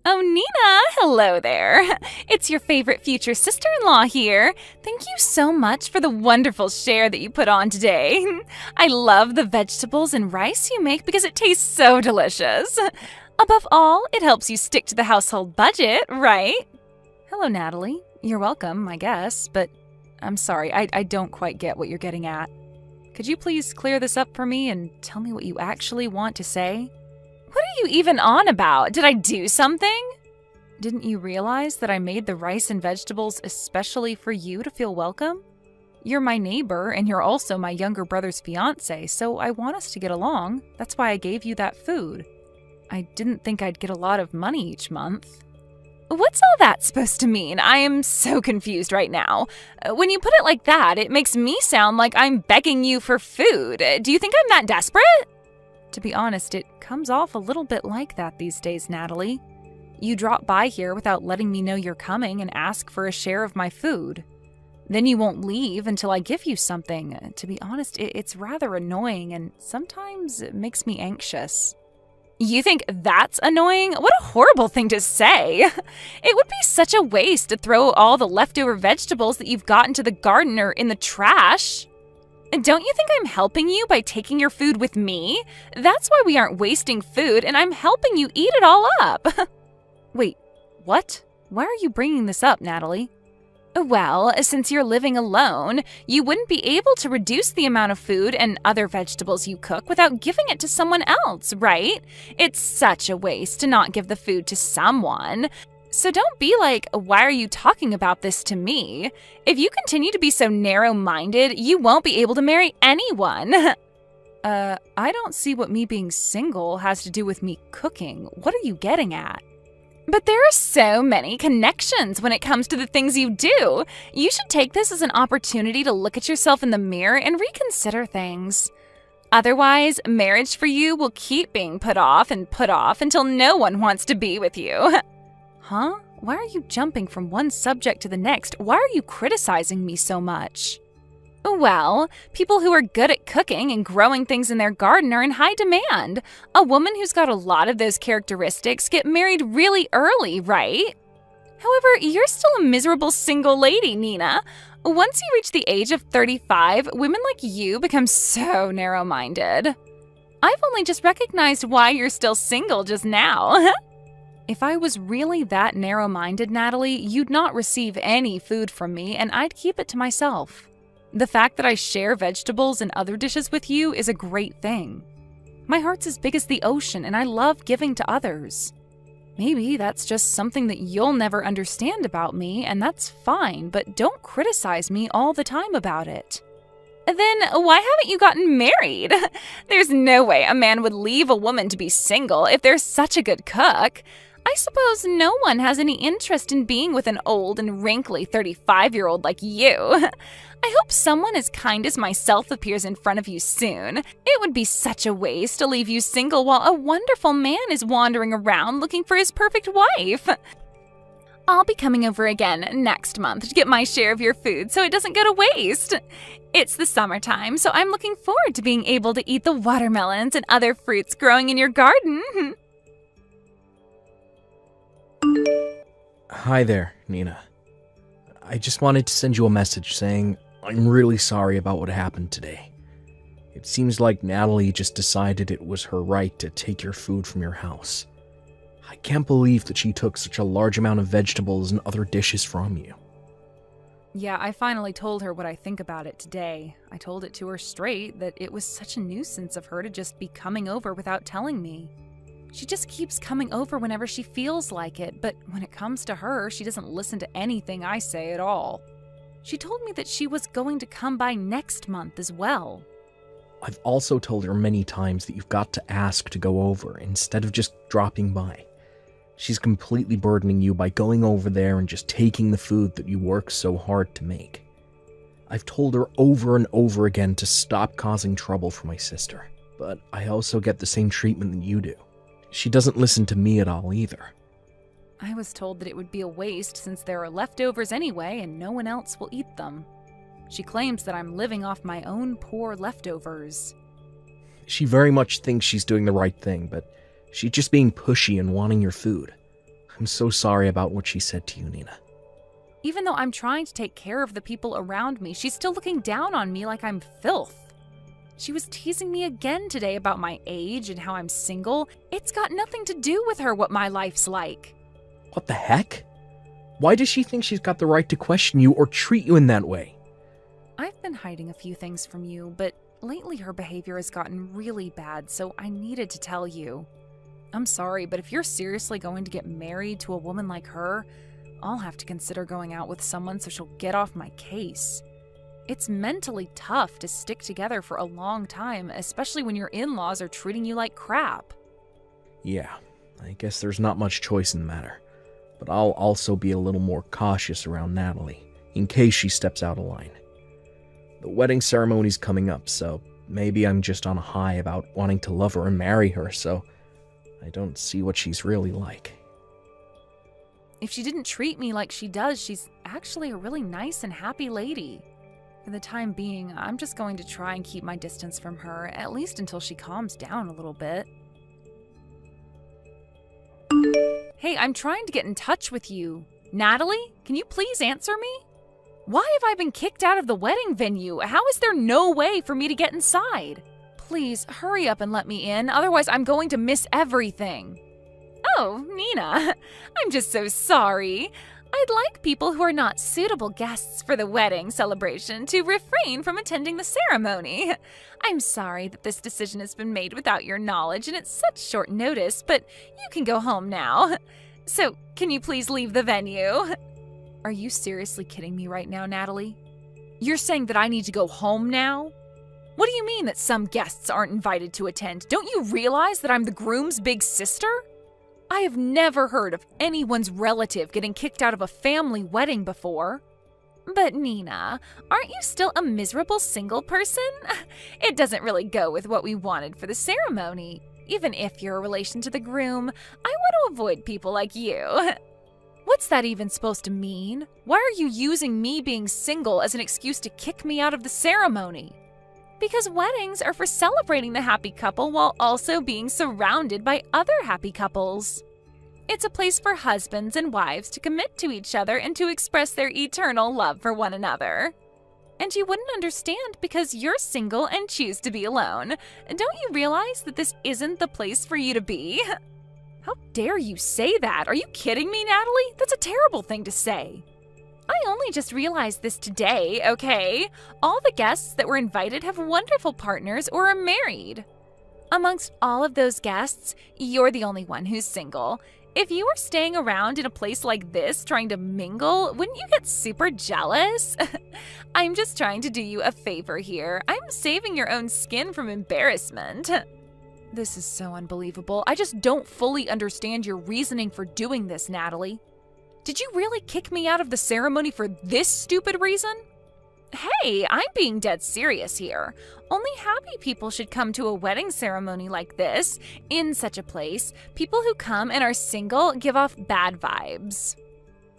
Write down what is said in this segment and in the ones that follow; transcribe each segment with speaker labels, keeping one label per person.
Speaker 1: Oh, Nina, hello there. It's your favorite future sister-in-law here. Thank you so much for the wonderful share that you put on today. I love the vegetables and rice you make because it tastes so delicious. Above all, it helps you stick to the household budget, right? Hello, Natalie. You're welcome, I guess, but I'm sorry, I don't quite get what you're getting at. Could you please clear this up for me and tell me what you actually want to say? What are you even on about? Did I do something? Didn't you realize that I made the rice and vegetables especially for you to feel welcome? You're my neighbor, and you're also my younger brother's fiance, so I want us to get along. That's why I gave you that food. I didn't think I'd get a lot of money each month. What's all that supposed to mean? I am so confused right now. When you put it like that, it makes me sound like I'm begging you for food. Do you think I'm that desperate? To be honest, it comes off a little bit like that these days, Natalie. You drop by here without letting me know you're coming and ask for a share of my food. Then you won't leave until I give you something. To be honest, it's rather annoying and sometimes it makes me anxious. You think that's annoying? What a horrible thing to say. It would be such a waste to throw all the leftover vegetables that you've got into the garden or in the trash. Don't you think I'm helping you by taking your food with me? That's why we aren't wasting food, and I'm helping you eat it all up. Wait, what? Why are you bringing this up, Natalie? Well, since you're living alone, you wouldn't be able to reduce the amount of food and other vegetables you cook without giving it to someone else, right? It's such a waste to not give the food to someone. So don't be like, why are you talking about this to me? If you continue to be so narrow-minded, you won't be able to marry anyone. I don't see what me being single has to do with me cooking. What are you getting at? But there are so many connections when it comes to the things you do. You should take this as an opportunity to look at yourself in the mirror and reconsider things. Otherwise, marriage for you will keep being put off until no one wants to be with you. Huh? Why are you jumping from one subject to the next? Why are you criticizing me so much? Well, people who are good at cooking and growing things in their garden are in high demand. A woman who's got a lot of those characteristics get married really early, right? However, you're still a miserable single lady, Nina. Once you reach the age of 35, women like you become so narrow-minded. I've only just recognized why you're still single just now. If I was really that narrow-minded, Natalie, you'd not receive any food from me and I'd keep it to myself. The fact that I share vegetables and other dishes with you is a great thing. My heart's as big as the ocean and I love giving to others. Maybe that's just something that you'll never understand about me and that's fine, but don't criticize me all the time about it. Then why haven't you gotten married? There's no way a man would leave a woman to be single if they're such a good cook. I suppose no one has any interest in being with an old and wrinkly 35-year-old like you. I hope someone as kind as myself appears in front of you soon. It would be such a waste to leave you single while a wonderful man is wandering around looking for his perfect wife. I'll be coming over again next month to get my share of your food so it doesn't go to waste. It's the summertime, so I'm looking forward to being able to eat the watermelons and other fruits growing in your garden.
Speaker 2: Hi there, Nina. I just wanted to send you a message saying I'm really sorry about what happened today. It seems like Natalie just decided it was her right to take your food from your house. I can't believe that she took such a large amount of vegetables and other dishes from you.
Speaker 1: Yeah, I finally told her what I think about it today. I told it to her straight that it was such a nuisance of her to just be coming over without telling me. She just keeps coming over whenever she feels like it, but when it comes to her, she doesn't listen to anything I say at all. She told me that she was going to come by next month as well.
Speaker 2: I've also told her many times that you've got to ask to go over instead of just dropping by. She's completely burdening you by going over there and just taking the food that you work so hard to make. I've told her over and over again to stop causing trouble for my sister, but I also get the same treatment that you do. She doesn't listen to me at all either.
Speaker 1: I was told that it would be a waste since there are leftovers anyway and no one else will eat them. She claims that I'm living off my own poor leftovers.
Speaker 2: She very much thinks she's doing the right thing, but she's just being pushy and wanting your food. I'm so sorry about what she said to you, Nina.
Speaker 1: Even though I'm trying to take care of the people around me, she's still looking down on me like I'm filth. She was teasing me again today about my age and how I'm single. It's got nothing to do with her what my life's like.
Speaker 2: What the heck? Why does she think she's got the right to question you or treat you in that way?
Speaker 1: I've been hiding a few things from you, but lately her behavior has gotten really bad, so I needed to tell you. I'm sorry, but if you're seriously going to get married to a woman like her, I'll have to consider going out with someone so she'll get off my case. It's mentally tough to stick together for a long time, especially when your in-laws are treating you like crap.
Speaker 2: Yeah, I guess there's not much choice in the matter. But I'll also be a little more cautious around Natalie, in case she steps out of line. The wedding ceremony's coming up, so maybe I'm just on a high about wanting to love her and marry her, so I don't see what she's really like.
Speaker 1: If she didn't treat me like she does, she's actually a really nice and happy lady. For the time being, I'm just going to try and keep my distance from her, at least until she calms down a little bit. Hey, I'm trying to get in touch with you. Natalie, can you please answer me? Why have I been kicked out of the wedding venue? How is there no way for me to get inside? Please, hurry up and let me in, otherwise I'm going to miss everything. Oh, Nina, I'm just so sorry. I'd like people who are not suitable guests for the wedding celebration to refrain from attending the ceremony. I'm sorry that this decision has been made without your knowledge and it's such short notice, but you can go home now. So, can you please leave the venue? Are you seriously kidding me right now, Natalie? You're saying that I need to go home now? What do you mean that some guests aren't invited to attend? Don't you realize that I'm the groom's big sister? I have never heard of anyone's relative getting kicked out of a family wedding before. But Nina, aren't you still a miserable single person? It doesn't really go with what we wanted for the ceremony. Even if you're a relation to the groom, I want to avoid people like you. What's that even supposed to mean? Why are you using me being single as an excuse to kick me out of the ceremony? Because weddings are for celebrating the happy couple while also being surrounded by other happy couples. It's a place for husbands and wives to commit to each other and to express their eternal love for one another. And you wouldn't understand because you're single and choose to be alone. Don't you realize that this isn't the place for you to be? How dare you say that? Are you kidding me, Natalie? That's a terrible thing to say. I only just realized this today, okay? All the guests that were invited have wonderful partners or are married. Amongst all of those guests, you're the only one who's single. If you were staying around in a place like this trying to mingle, wouldn't you get super jealous? I'm just trying to do you a favor here. I'm saving your own skin from embarrassment. This is so unbelievable. I just don't fully understand your reasoning for doing this, Natalie. Did you really kick me out of the ceremony for this stupid reason? Hey, I'm being dead serious here. Only happy people should come to a wedding ceremony like this, in such a place. People who come and are single give off bad vibes.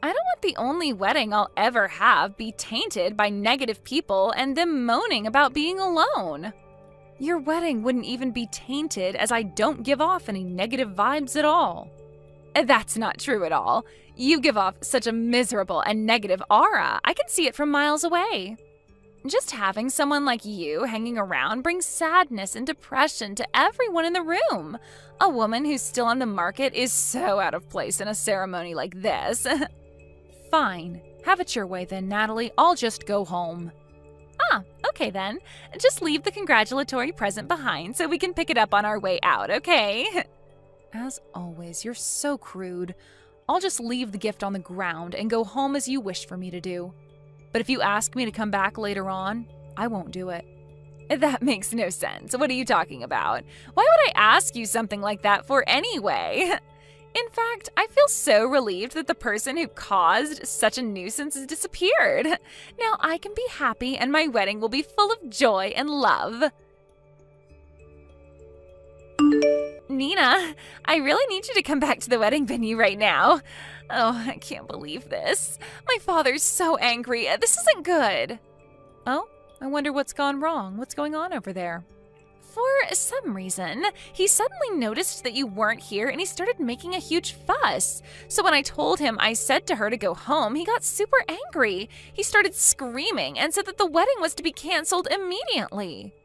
Speaker 1: I don't want the only wedding I'll ever have be tainted by negative people and them moaning about being alone. Your wedding wouldn't even be tainted as I don't give off any negative vibes at all. That's not true at all. You give off such a miserable and negative aura. I can see it from miles away. Just having someone like you hanging around brings sadness and depression to everyone in the room. A woman who's still on the market is so out of place in a ceremony like this. Fine. Have it your way then, Natalie. I'll just go home. Ah, okay then. Just leave the congratulatory present behind so we can pick it up on our way out, okay? As always, you're so crude. I'll just leave the gift on the ground and go home as you wish for me to do. But if you ask me to come back later on, I won't do it. That makes no sense. What are you talking about? Why would I ask you something like that for anyway? In fact, I feel so relieved that the person who caused such a nuisance has disappeared. Now I can be happy and my wedding will be full of joy and love. Nina, I really need you to come back to the wedding venue right now. Oh, I can't believe this. My father's so angry. This isn't good. Oh, I wonder what's gone wrong. What's going on over there? For some reason, he suddenly noticed that you weren't here and he started making a huge fuss. So when I told him I said to her to go home, he got super angry. He started screaming and said that the wedding was to be canceled immediately.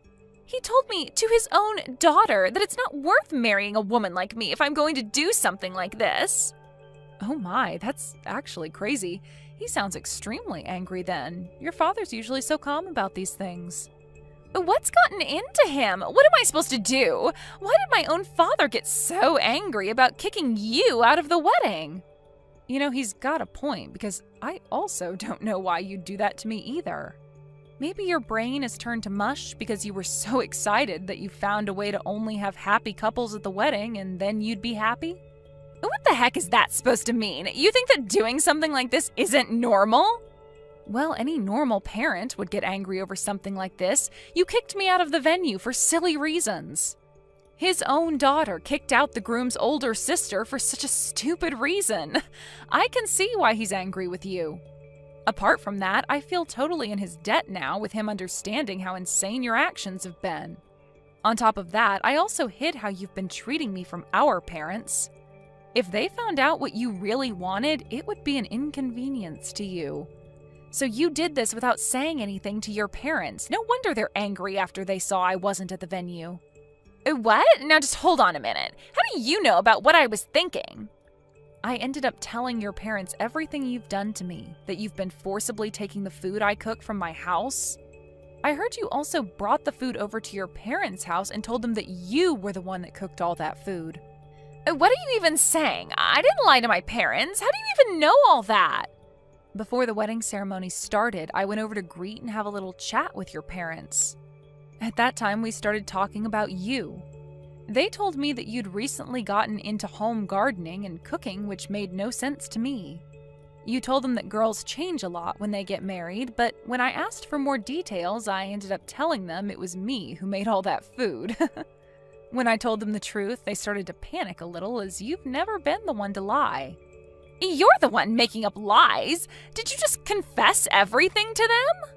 Speaker 1: He told me to his own daughter that it's not worth marrying a woman like me if I'm going to do something like this. Oh my, that's actually crazy. He sounds extremely angry then. Your father's usually so calm about these things. What's gotten into him? What am I supposed to do? Why did my own father get so angry about kicking you out of the wedding? You know, he's got a point, because I also don't know why you'd do that to me either. Maybe your brain is turned to mush because you were so excited that you found a way to only have happy couples at the wedding and then you'd be happy? What the heck is that supposed to mean? You think that doing something like this isn't normal? Well, any normal parent would get angry over something like this. You kicked me out of the venue for silly reasons. His own daughter kicked out the groom's older sister for such a stupid reason. I can see why he's angry with you. Apart from that, I feel totally in his debt now with him understanding how insane your actions have been. On top of that, I also hid how you've been treating me from our parents. If they found out what you really wanted, it would be an inconvenience to you. So you did this without saying anything to your parents. No wonder they're angry after they saw I wasn't at the venue. What? Now just hold on a minute. How do you know about what I was thinking? I ended up telling your parents everything you've done to me, that you've been forcibly taking the food I cook from my house. I heard you also brought the food over to your parents' house and told them that you were the one that cooked all that food. What are you even saying? I didn't lie to my parents. How do you even know all that? Before the wedding ceremony started, I went over to greet and have a little chat with your parents. At that time, we started talking about you. They told me that you'd recently gotten into home gardening and cooking, which made no sense to me. You told them that girls change a lot when they get married, but when I asked for more details, I ended up telling them it was me who made all that food. When I told them the truth, they started to panic a little, as you've never been the one to lie. You're the one making up lies. Did you just confess everything to them?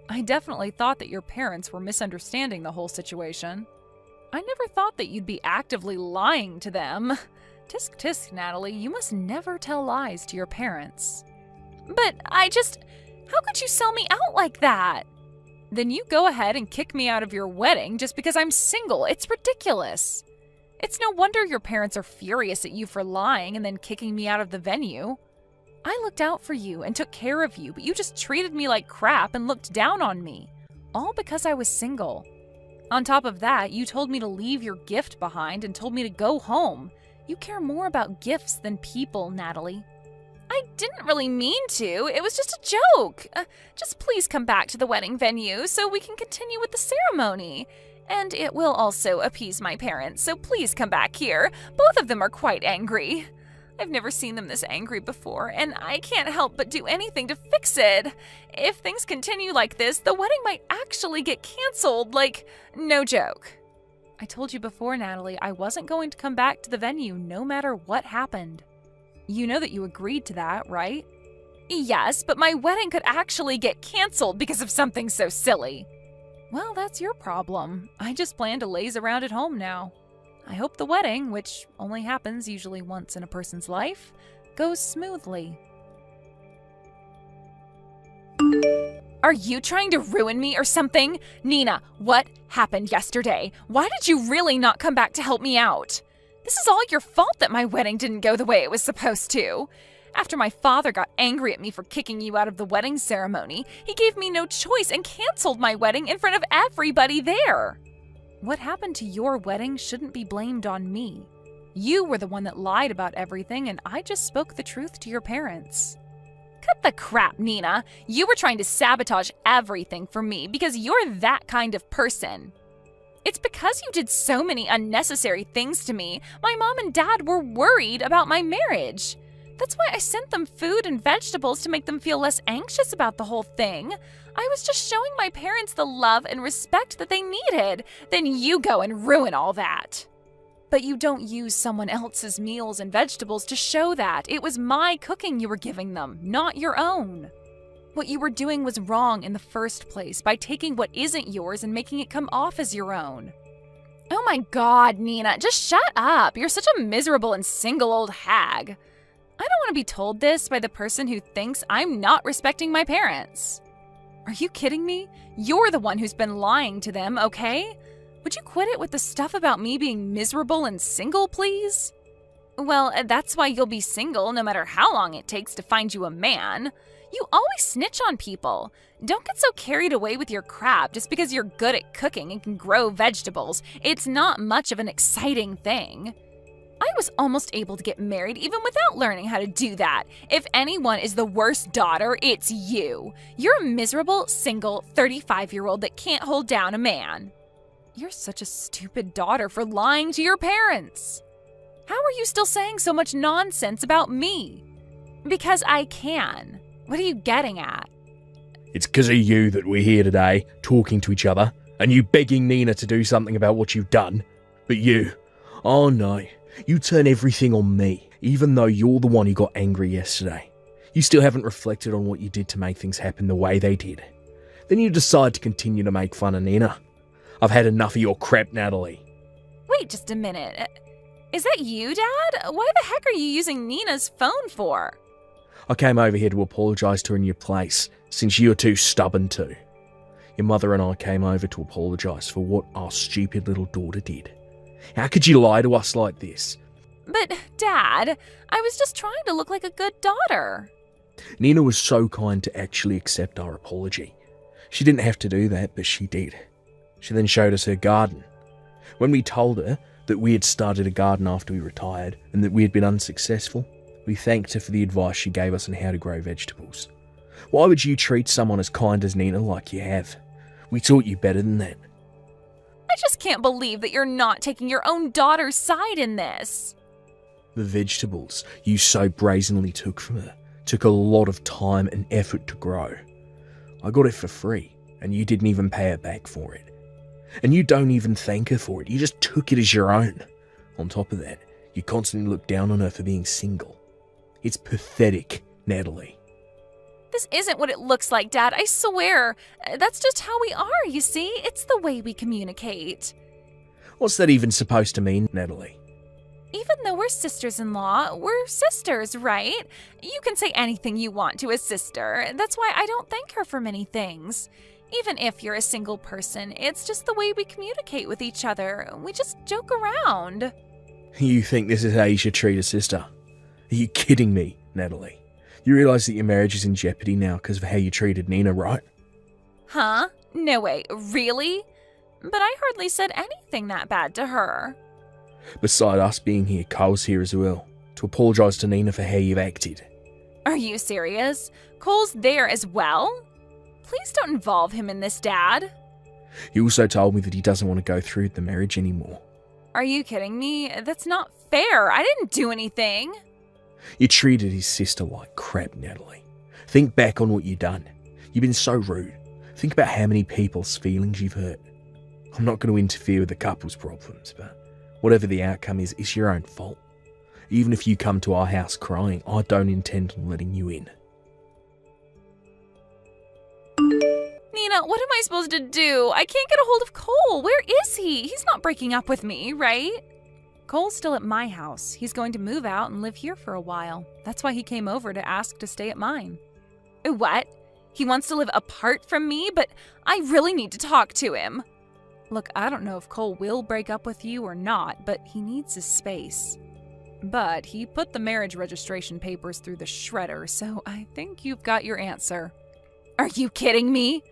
Speaker 1: I definitely thought that your parents were misunderstanding the whole situation. I never thought that you'd be actively lying to them. Tisk tisk, Natalie, you must never tell lies to your parents. But how could you sell me out like that? Then you go ahead and kick me out of your wedding just because I'm single. It's ridiculous. It's no wonder your parents are furious at you for lying and then kicking me out of the venue. I looked out for you and took care of you, but you just treated me like crap and looked down on me. All because I was single. On top of that, you told me to leave your gift behind and told me to go home. You care more about gifts than people, Natalie. I didn't really mean to. It was just a joke. Just please come back to the wedding venue so we can continue with the ceremony. And it will also appease my parents, so please come back here. Both of them are quite angry. I've never seen them this angry before, and I can't help but do anything to fix it. If things continue like this, the wedding might actually get canceled, no joke. I told you before, Natalie, I wasn't going to come back to the venue no matter what happened. You know that you agreed to that, right? Yes, but my wedding could actually get canceled because of something so silly. Well, that's your problem. I just plan to laze around at home now. I hope the wedding, which only happens usually once in a person's life, goes smoothly. Are you trying to ruin me or something? Nina, what happened yesterday? Why did you really not come back to help me out? This is all your fault that my wedding didn't go the way it was supposed to. After my father got angry at me for kicking you out of the wedding ceremony, he gave me no choice and canceled my wedding in front of everybody there. What happened to your wedding shouldn't be blamed on me. You were the one that lied about everything, and I just spoke the truth to your parents. Cut the crap, Nina. You were trying to sabotage everything for me because you're that kind of person. It's because you did so many unnecessary things to me. My mom and dad were worried about my marriage. That's why I sent them food and vegetables to make them feel less anxious about the whole thing. I was just showing my parents the love and respect that they needed. Then you go and ruin all that. But you don't use someone else's meals and vegetables to show that. It was my cooking you were giving them, not your own. What you were doing was wrong in the first place by taking what isn't yours and making it come off as your own. Oh my god, Nina, just shut up. You're such a miserable and single old hag. I don't want to be told this by the person who thinks I'm not respecting my parents. Are you kidding me? You're the one who's been lying to them, okay? Would you quit it with the stuff about me being miserable and single, please? Well, that's why you'll be single no matter how long it takes to find you a man. You always snitch on people. Don't get so carried away with your crap just because you're good at cooking and can grow vegetables. It's not much of an exciting thing. I was almost able to get married even without learning how to do that. If anyone is the worst daughter, it's you. You're a miserable, single, 35-year-old that can't hold down a man. You're such a stupid daughter for lying to your parents. How are you still saying so much nonsense about me? Because I can. What are you getting at?
Speaker 2: It's 'cause of you that we're here today, talking to each other, and you begging Nina to do something about what you've done. But you, oh no, you turn everything on me, even though you're the one who got angry yesterday. You still haven't reflected on what you did to make things happen the way they did. Then you decide to continue to make fun of Nina. I've had enough of your crap, Natalie.
Speaker 1: Wait just a minute. Is that you, Dad? Why the heck are you using Nina's phone for?
Speaker 2: I came over here to apologise to her in your place, since you're too stubborn to. Your mother and I came over to apologise for what our stupid little daughter did. How could you lie to us like this?
Speaker 1: But, Dad, I was just trying to look like a good daughter.
Speaker 2: Nina was so kind to actually accept our apology. She didn't have to do that, but she did. She then showed us her garden. When we told her that we had started a garden after we retired and that we had been unsuccessful, we thanked her for the advice she gave us on how to grow vegetables. Why would you treat someone as kind as Nina like you have? We taught you better than that.
Speaker 1: I just can't believe that you're not taking your own daughter's side in this.
Speaker 2: The vegetables you so brazenly took from her took a lot of time and effort to grow. I got it for free, and you didn't even pay her back for it. And you don't even thank her for it, you just took it as your own. On top of that, you constantly look down on her for being single. It's pathetic, Natalie.
Speaker 1: This isn't what it looks like, Dad, I swear. That's just how we are, you see? It's the way we communicate.
Speaker 2: What's that even supposed to mean, Natalie?
Speaker 1: Even though we're sisters-in-law, we're sisters, right? You can say anything you want to a sister. That's why I don't thank her for many things. Even if you're a single person, it's just the way we communicate with each other. We just joke around.
Speaker 2: You think this is how you should treat a sister? Are you kidding me, Natalie? You realise that your marriage is in jeopardy now because of how you treated Nina, right?
Speaker 1: Huh? No way, really? But I hardly said anything that bad to her.
Speaker 2: Beside us being here, Cole's here as well, to apologise to Nina for how you've acted.
Speaker 1: Are you serious? Cole's there as well? Please don't involve him in this, Dad.
Speaker 2: He also told me that he doesn't want to go through the marriage anymore.
Speaker 1: Are you kidding me? That's not fair. I didn't do anything.
Speaker 2: You treated his sister like crap, Natalie. Think back on what you've done. You've been so rude. Think about how many people's feelings you've hurt. I'm not going to interfere with the couple's problems, but whatever the outcome is your own fault. Even if you come to our house crying, I don't intend on letting you in.
Speaker 1: Nina, what am I supposed to do? I can't get a hold of Cole. Where is he? He's not breaking up with me, right? Cole's still at my house. He's going to move out and live here for a while. That's why he came over to ask to stay at mine. What? He wants to live apart from me, but I really need to talk to him. Look, I don't know if Cole will break up with you or not, but he needs his space. But he put the marriage registration papers through the shredder, so I think you've got your answer. Are you kidding me?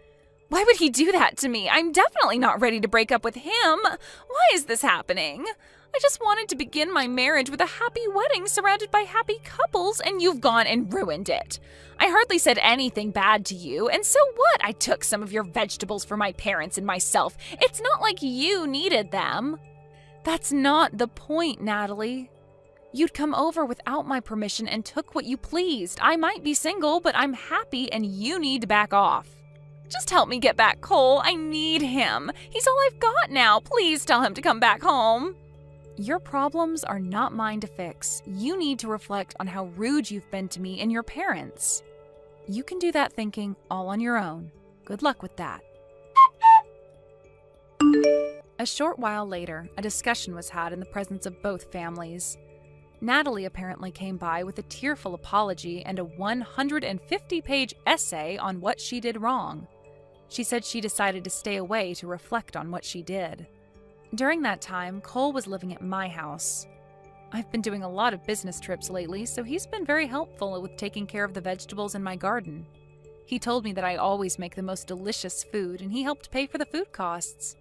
Speaker 1: Why would he do that to me? I'm definitely not ready to break up with him. Why is this happening? I just wanted to begin my marriage with a happy wedding surrounded by happy couples, and you've gone and ruined it. I hardly said anything bad to you, and so what? I took some of your vegetables for my parents and myself. It's not like you needed them. That's not the point, Natalie. You'd come over without my permission and took what you pleased. I might be single, but I'm happy and you need to back off. Just help me get back Cole. I need him. He's all I've got now. Please tell him to come back home. Your problems are not mine to fix. You need to reflect on how rude you've been to me and your parents. You can do that thinking all on your own. Good luck with that. A short while later, a discussion was had in the presence of both families. Natalie apparently came by with a tearful apology and a 150-page essay on what she did wrong. She said she decided to stay away to reflect on what she did. During that time, Cole was living at my house. I've been doing a lot of business trips lately, so he's been very helpful with taking care of the vegetables in my garden. He told me that I always make the most delicious food, and he helped pay for the food costs.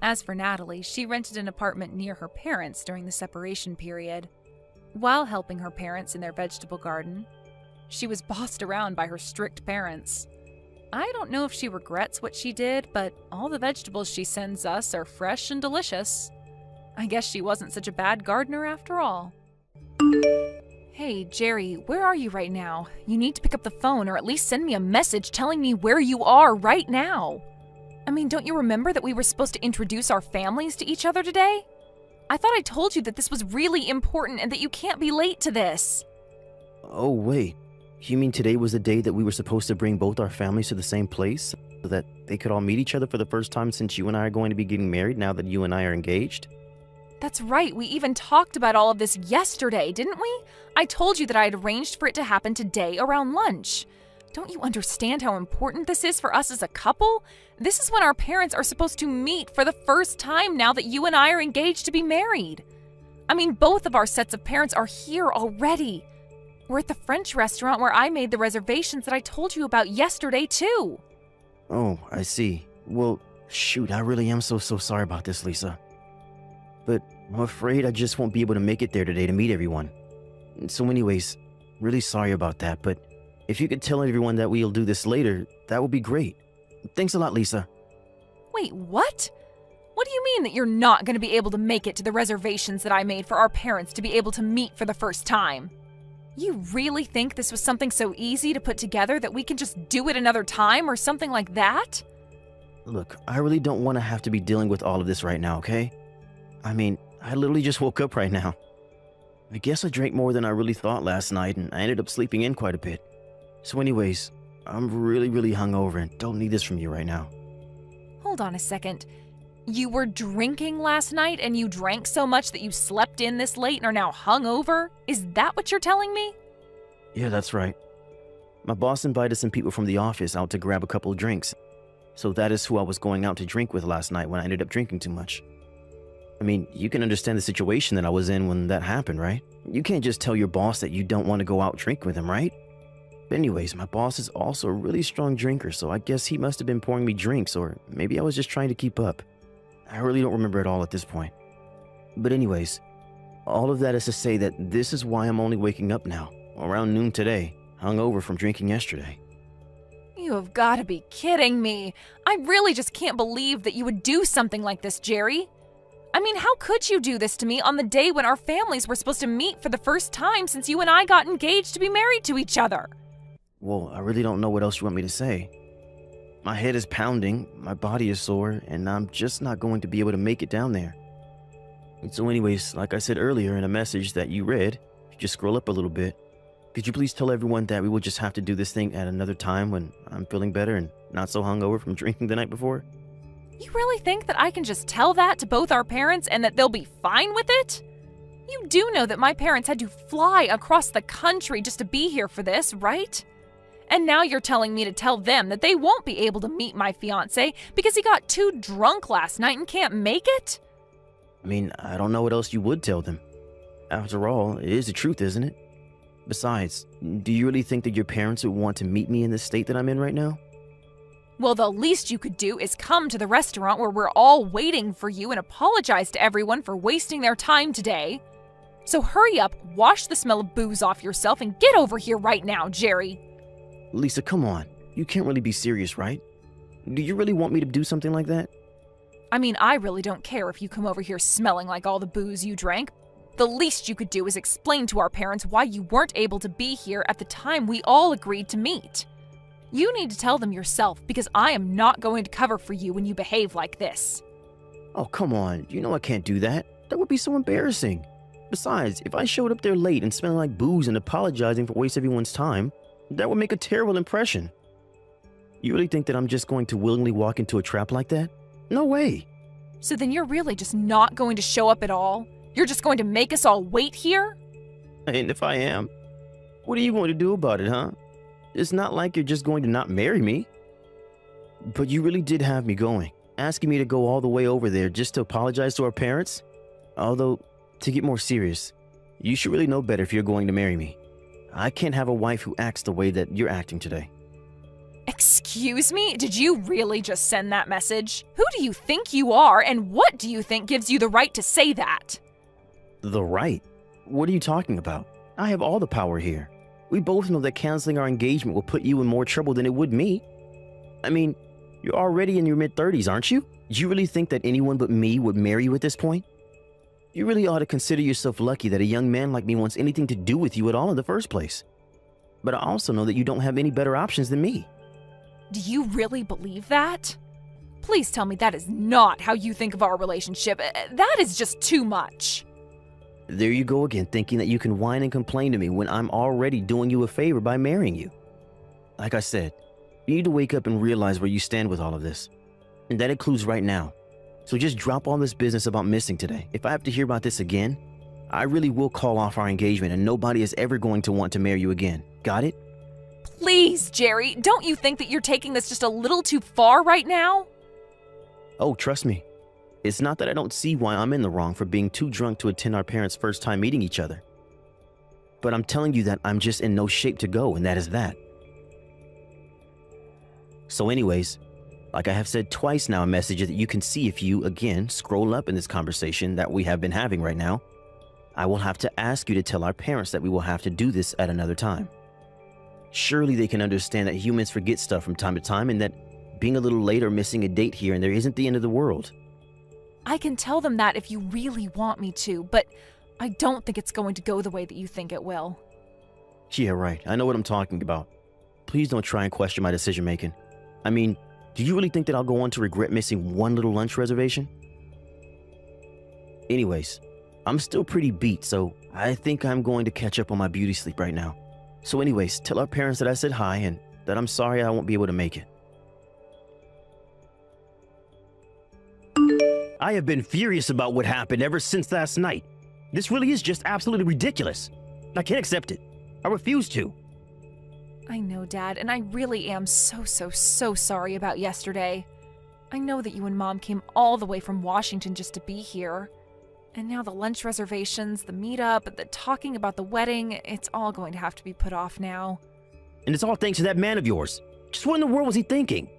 Speaker 1: As for Natalie, she rented an apartment near her parents during the separation period. While helping her parents in their vegetable garden, she was bossed around by her strict parents. I don't know if she regrets what she did, but all the vegetables she sends us are fresh and delicious. I guess she wasn't such a bad gardener after all. Hey, Jerry, where are you right now? You need to pick up the phone or at least send me a message telling me where you are right now. I mean, don't you remember that we were supposed to introduce our families to each other today? I thought I told you that this was really important and that you can't be late to this.
Speaker 3: Oh, wait. You mean today was the day that we were supposed to bring both our families to the same place so that they could all meet each other for the first time since you and I are going to be getting married now that you and I are engaged?
Speaker 1: That's right, we even talked about all of this yesterday, didn't we? I told you that I had arranged for it to happen today around lunch. Don't you understand how important this is for us as a couple? This is when our parents are supposed to meet for the first time now that you and I are engaged to be married. I mean, both of our sets of parents are here already. We're at the French restaurant where I made the reservations that I told you about yesterday, too.
Speaker 3: Oh, I see. Well, shoot, I really am so sorry about this, Lisa. But I'm afraid I just won't be able to make it there today to meet everyone. So anyways, really sorry about that, but if you could tell everyone that we'll do this later, that would be great. Thanks a lot, Lisa.
Speaker 1: Wait, what? What do you mean that you're not going to be able to make it to the reservations that I made for our parents to be able to meet for the first time? You really think this was something so easy to put together that we can just do it another time or something like that?
Speaker 3: Look, I really don't want to have to be dealing with all of this right now, okay? I mean, I literally just woke up right now. I guess I drank more than I really thought last night, and I ended up sleeping in quite a bit. So anyways, I'm really hungover and don't need this from you right now.
Speaker 1: Hold on a second. You were drinking last night and you drank so much that you slept in this late and are now hungover? Is that what you're telling me?
Speaker 3: Yeah, that's right. My boss invited some people from the office out to grab a couple of drinks. So that is who I was going out to drink with last night when I ended up drinking too much. I mean, you can understand the situation that I was in when that happened, right? You can't just tell your boss that you don't want to go out drink with him, right? But anyways, my boss is also a really strong drinker, so I guess he must have been pouring me drinks, or maybe I was just trying to keep up. I really don't remember it all at this point. But anyways, all of that is to say that this is why I'm only waking up now, around noon today, hungover from drinking yesterday.
Speaker 1: You have got to be kidding me. I really just can't believe that you would do something like this, Jerry. I mean, how could you do this to me on the day when our families were supposed to meet for the first time since you and I got engaged to be married to each other?
Speaker 3: Well, I really don't know what else you want me to say. My head is pounding, my body is sore, and I'm just not going to be able to make it down there. And so anyways, like I said earlier in a message that you read, if you just scroll up a little bit, could you please tell everyone that we will just have to do this thing at another time when I'm feeling better and not so hungover from drinking the night before?
Speaker 1: You really think that I can just tell that to both our parents and that they'll be fine with it? You do know that my parents had to fly across the country just to be here for this, right? And now you're telling me to tell them that they won't be able to meet my fiance because he got too drunk last night and can't make it?
Speaker 3: I mean, I don't know what else you would tell them. After all, it is the truth, isn't it? Besides, do you really think that your parents would want to meet me in the state that I'm in right now?
Speaker 1: Well, the least you could do is come to the restaurant where we're all waiting for you and apologize to everyone for wasting their time today. So hurry up, wash the smell of booze off yourself, and get over here right now, Jerry.
Speaker 3: Lisa, come on. You can't really be serious, right? Do you really want me to do something like that?
Speaker 1: I mean, I really don't care if you come over here smelling like all the booze you drank. The least you could do is explain to our parents why you weren't able to be here at the time we all agreed to meet. You need to tell them yourself because I am not going to cover for you when you behave like this.
Speaker 3: Oh, come on. You know I can't do that. That would be so embarrassing. Besides, if I showed up there late and smelling like booze and apologizing for wasting everyone's time, that would make a terrible impression. You really think that I'm just going to willingly walk into a trap like that? No way.
Speaker 1: So then you're really just not going to show up at all? You're just going to make us all wait here?
Speaker 3: And if I am, what are you going to do about it, huh? It's not like you're just going to not marry me. But you really did have me going, asking me to go all the way over there just to apologize to our parents? Although, to get more serious, you should really know better if you're going to marry me. I can't have a wife who acts the way that you're acting today.
Speaker 1: Excuse me? Did you really just send that message? Who do you think you are, and what do you think gives you the right to say that?
Speaker 3: The right? What are you talking about? I have all the power here. We both know that canceling our engagement will put you in more trouble than it would me. I mean, you're already in your mid-30s, aren't you? Do you really think that anyone but me would marry you at this point? You really ought to consider yourself lucky that a young man like me wants anything to do with you at all in the first place. But I also know that you don't have any better options than me.
Speaker 1: Do you really believe that? Please tell me that is not how you think of our relationship. That is just too much.
Speaker 3: There you go again, thinking that you can whine and complain to me when I'm already doing you a favor by marrying you. Like I said, you need to wake up and realize where you stand with all of this. And that includes right now. So just drop all this business about missing today. If I have to hear about this again, I really will call off our engagement and nobody is ever going to want to marry you again. Got it?
Speaker 1: Please, Jerry, don't you think that you're taking this just a little too far right now?
Speaker 3: Oh, trust me. It's not that I don't see why I'm in the wrong for being too drunk to attend our parents' first time meeting each other. But I'm telling you that I'm just in no shape to go, and that is that. So anyways, like I have said twice now in messages that you can see if you, again, scroll up in this conversation that we have been having right now, I will have to ask you to tell our parents that we will have to do this at another time. Surely they can understand that humans forget stuff from time to time and that being a little late or missing a date here and there isn't the end of the world.
Speaker 1: I can tell them that if you really want me to, but I don't think it's going to go the way that you think it will.
Speaker 3: Yeah, right. I know what I'm talking about. Please don't try and question my decision making. I mean, do you really think that I'll go on to regret missing one little lunch reservation? Anyways, I'm still pretty beat, so I think I'm going to catch up on my beauty sleep right now. So anyways, tell our parents that I said hi and that I'm sorry I won't be able to make it. I have been furious about what happened ever since last night. This really is just absolutely ridiculous. I can't accept it. I refuse to.
Speaker 1: I know, Dad, and I really am so sorry about yesterday. I know that you and Mom came all the way from Washington just to be here. And now the lunch reservations, the meetup, the talking about the wedding, it's all going to have to be put off now.
Speaker 3: And it's all thanks to that man of yours. Just what in the world was he thinking?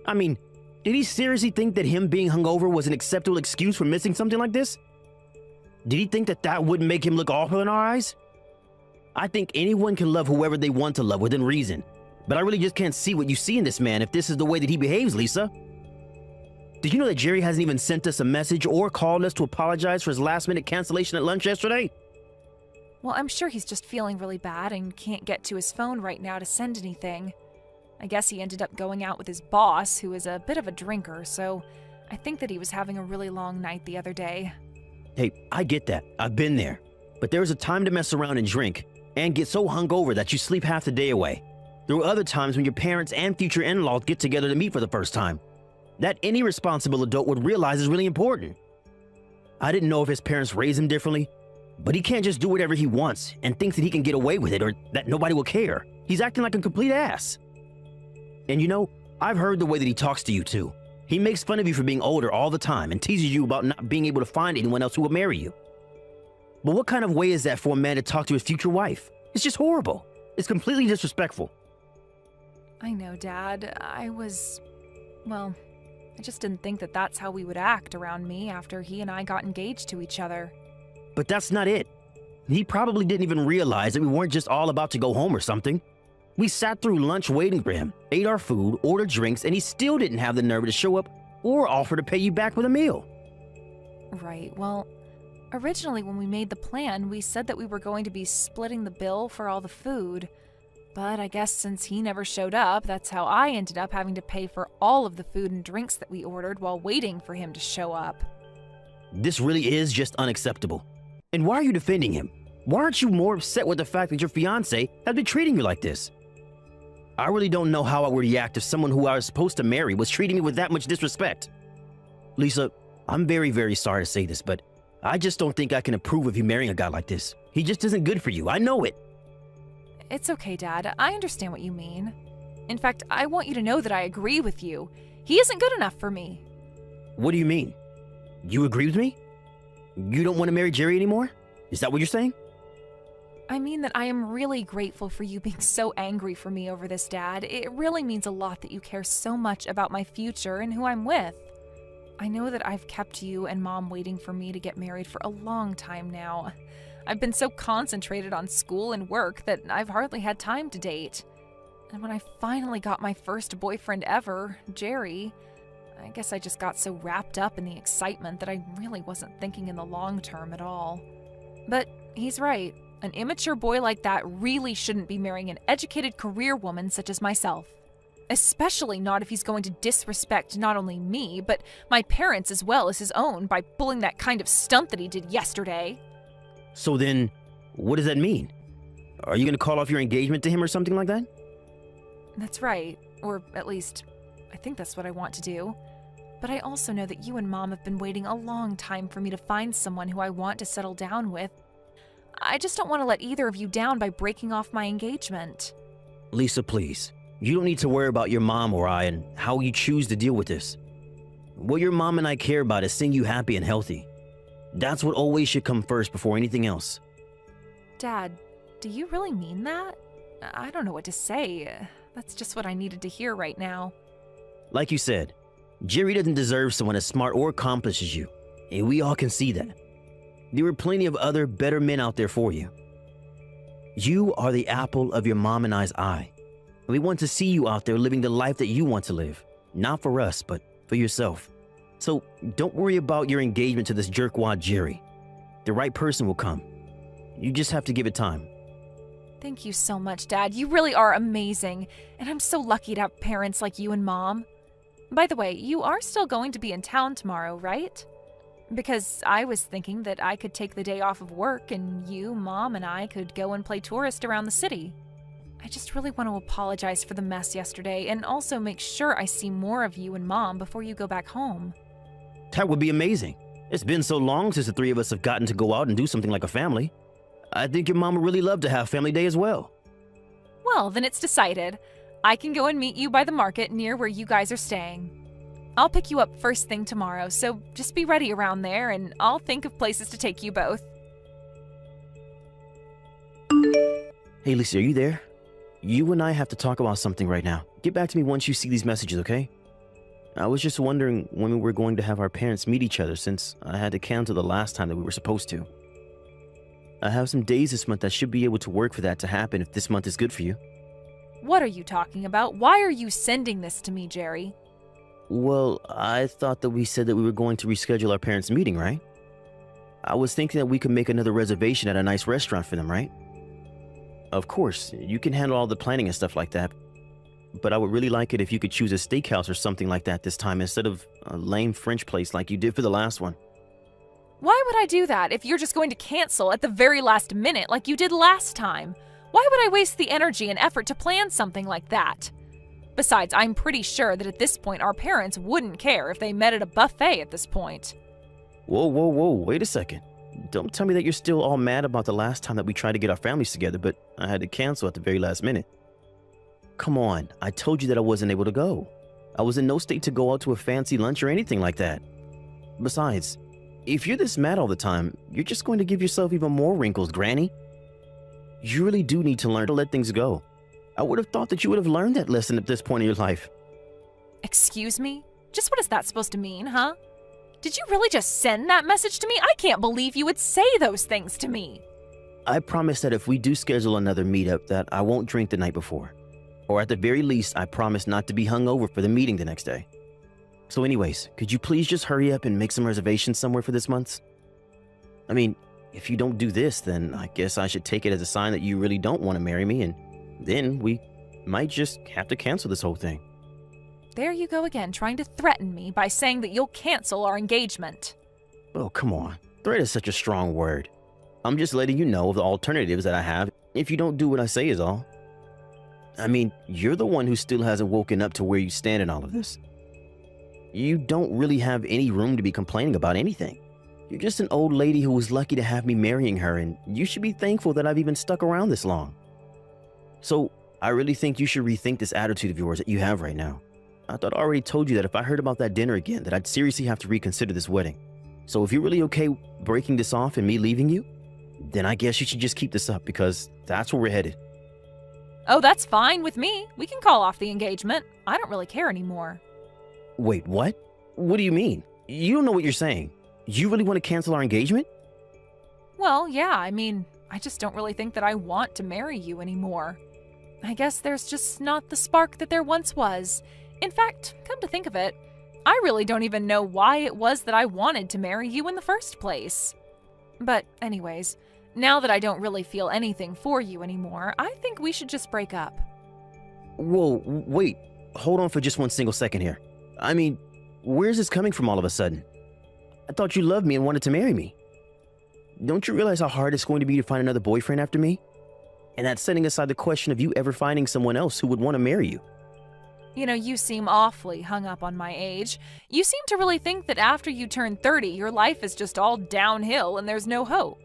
Speaker 3: I mean, did he seriously think that him being hungover was an acceptable excuse for missing something like this? Did he think that that wouldn't make him look awful in our eyes? I think anyone can love whoever they want to love within reason. But I really just can't see what you see in this man if this is the way that he behaves, Lisa. Did you know that Jerry hasn't even sent us a message or called us to apologize for his last-minute cancellation at lunch yesterday?
Speaker 1: Well, I'm sure he's just feeling really bad and can't get to his phone right now to send anything. I guess he ended up going out with his boss, who is a bit of a drinker, so I think that he was having a really long night the other day.
Speaker 3: Hey, I get that. I've been there. But there is a time to mess around and drink, and get so hungover that you sleep half the day away. There were other times when your parents and future in-laws get together to meet for the first time. That any responsible adult would realize is really important. I didn't know if his parents raised him differently, but he can't just do whatever he wants and thinks that he can get away with it or that nobody will care. He's acting like a complete ass. And you know, I've heard the way that he talks to you too. He makes fun of you for being older all the time and teases you about not being able to find anyone else who will marry you. But what kind of way is that for a man to talk to his future wife? It's just horrible. It's completely disrespectful.
Speaker 1: I know, Dad. I just didn't think that that's how we would act around me after he and I got engaged to each other.
Speaker 3: But that's not it. He probably didn't even realize that we weren't just all about to go home or something. We sat through lunch waiting for him, ate our food, ordered drinks, and he still didn't have the nerve to show up or offer to pay you back with a meal.
Speaker 1: Right, well, originally when we made the plan, we said that we were going to be splitting the bill for all the food. But I guess since he never showed up, that's how I ended up having to pay for all of the food and drinks that we ordered while waiting for him to show up.
Speaker 3: This really is just unacceptable. And why are you defending him? Why aren't you more upset with the fact that your fiance has been treating you like this? I really don't know how I would react if someone who I was supposed to marry was treating me with that much disrespect. Lisa, I'm very, very sorry to say this, but I just don't think I can approve of you marrying a guy like this. He just isn't good for you. I know it.
Speaker 1: It's okay, Dad. I understand what you mean. In fact, I want you to know that I agree with you. He isn't good enough for me.
Speaker 3: What do you mean? You agree with me? You don't want to marry Jerry anymore? Is that what you're saying?
Speaker 1: I mean that I am really grateful for you being so angry for me over this, Dad. It really means a lot that you care so much about my future and who I'm with. I know that I've kept you and Mom waiting for me to get married for a long time now. I've been so concentrated on school and work that I've hardly had time to date. And when I finally got my first boyfriend ever, Jerry, I guess I just got so wrapped up in the excitement that I really wasn't thinking in the long term at all. But he's right. An immature boy like that really shouldn't be marrying an educated career woman such as myself. Especially not if he's going to disrespect not only me, but my parents as well as his own by pulling that kind of stunt that he did yesterday.
Speaker 3: So then, what does that mean? Are you going to call off your engagement to him or something like that?
Speaker 1: That's right. Or at least, I think that's what I want to do. But I also know that you and Mom have been waiting a long time for me to find someone who I want to settle down with. I just don't want to let either of you down by breaking off my engagement.
Speaker 3: Lisa, please. You don't need to worry about your mom or I and how you choose to deal with this. What your mom and I care about is seeing you happy and healthy. That's what always should come first before anything else.
Speaker 1: Dad, do you really mean that? I don't know what to say. That's just what I needed to hear right now.
Speaker 3: Like you said, Jerry doesn't deserve someone as smart or accomplished as you, and we all can see that. There are plenty of other better men out there for you. You are the apple of your mom and I's eye. And we want to see you out there living the life that you want to live. Not for us, but for yourself. So don't worry about your engagement to this jerkwad Jerry. The right person will come. You just have to give it time.
Speaker 1: Thank you so much, Dad. You really are amazing. And I'm so lucky to have parents like you and Mom. By the way, you are still going to be in town tomorrow, right? Because I was thinking that I could take the day off of work and you, Mom, and I could go and play tourist around the city. I just really want to apologize for the mess yesterday and also make sure I see more of you and Mom before you go back home.
Speaker 3: That would be amazing. It's been so long since the three of us have gotten to go out and do something like a family. I think your mom would really love to have family day as well.
Speaker 1: Well, then it's decided. I can go and meet you by the market near where you guys are staying. I'll pick you up first thing tomorrow, so just be ready around there and I'll think of places to take you both.
Speaker 3: Hey, Lisa, are you there? You and I have to talk about something right now. Get back to me once you see these messages, okay? I was just wondering when we were going to have our parents meet each other since I had to cancel the last time that we were supposed to. I have some days this month that should be able to work for that to happen if this month is good for you.
Speaker 1: What are you talking about? Why are you sending this to me, Jerry?
Speaker 3: Well, I thought that we said that we were going to reschedule our parents' meeting, right? I was thinking that we could make another reservation at a nice restaurant for them, right? Of course, you can handle all the planning and stuff like that. But I would really like it if you could choose a steakhouse or something like that this time instead of a lame French place like you did for the last one.
Speaker 1: Why would I do that if you're just going to cancel at the very last minute like you did last time? Why would I waste the energy and effort to plan something like that? Besides, I'm pretty sure that at this point our parents wouldn't care if they met at a buffet at this point.
Speaker 3: Whoa, wait a second. Don't tell me that you're still all mad about the last time that we tried to get our families together, but I had to cancel at the very last minute. Come on, I told you that I wasn't able to go. I was in no state to go out to a fancy lunch or anything like that. Besides, if you're this mad all the time, you're just going to give yourself even more wrinkles, Granny. You really do need to learn to let things go. I would have thought that you would have learned that lesson at this point in your life.
Speaker 1: Excuse me? Just what is that supposed to mean, huh? Did you really just send that message to me? I can't believe you would say those things to me.
Speaker 3: I promise that if we do schedule another meetup that I won't drink the night before. Or at the very least, I promise not to be hungover for the meeting the next day. So anyways, could you please just hurry up and make some reservations somewhere for this month? I mean, if you don't do this, then I guess I should take it as a sign that you really don't want to marry me, and then we might just have to cancel this whole thing.
Speaker 1: There you go again, trying to threaten me by saying that you'll cancel our engagement.
Speaker 3: Oh, come on. Threat is such a strong word. I'm just letting you know of the alternatives that I have if you don't do what I say is all. I mean, you're the one who still hasn't woken up to where you stand in all of this. You don't really have any room to be complaining about anything. You're just an old lady who was lucky to have me marrying her, and you should be thankful that I've even stuck around this long. So, I really think you should rethink this attitude of yours that you have right now. I thought I already told you that if I heard about that dinner again, that I'd seriously have to reconsider this wedding. So if you're really okay breaking this off and me leaving you, then I guess you should just keep this up, because that's where we're headed.
Speaker 1: Oh, that's fine with me. We can call off the engagement. I don't really care anymore.
Speaker 3: Wait, what? What do you mean? You don't know what you're saying. You really want to cancel our engagement?
Speaker 1: Well, yeah, I just don't really think that I want to marry you anymore. I guess there's just not the spark that there once was. In fact, come to think of it, I really don't even know why it was that I wanted to marry you in the first place. But anyways, now that I don't really feel anything for you anymore, I think we should just break up.
Speaker 3: Whoa, wait. Hold on for just one single second here. Where's this coming from all of a sudden? I thought you loved me and wanted to marry me. Don't you realize how hard it's going to be to find another boyfriend after me? And that's setting aside the question of you ever finding someone else who would want to marry you.
Speaker 1: You seem awfully hung up on my age. You seem to really think that after you turn 30, your life is just all downhill and there's no hope.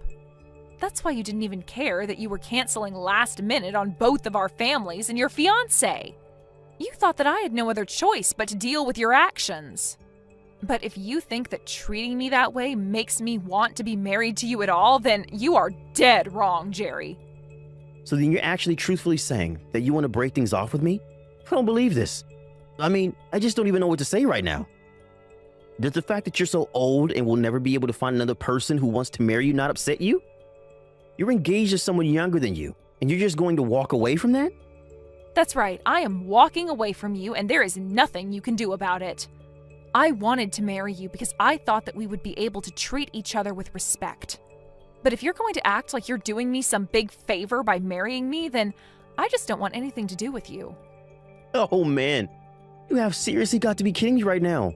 Speaker 1: That's why you didn't even care that you were canceling last minute on both of our families and your fiance. You thought that I had no other choice but to deal with your actions. But if you think that treating me that way makes me want to be married to you at all, then you are dead wrong, Jerry.
Speaker 3: So then you're actually truthfully saying that you want to break things off with me? I don't believe this. I just don't even know what to say right now. Does the fact that you're so old and will never be able to find another person who wants to marry you not upset you? You're engaged to someone younger than you, and you're just going to walk away from that?
Speaker 1: That's right, I am walking away from you, and there is nothing you can do about it. I wanted to marry you because I thought that we would be able to treat each other with respect. But if you're going to act like you're doing me some big favor by marrying me, then I just don't want anything to do with you.
Speaker 3: Oh man, you have seriously got to be kidding me right now.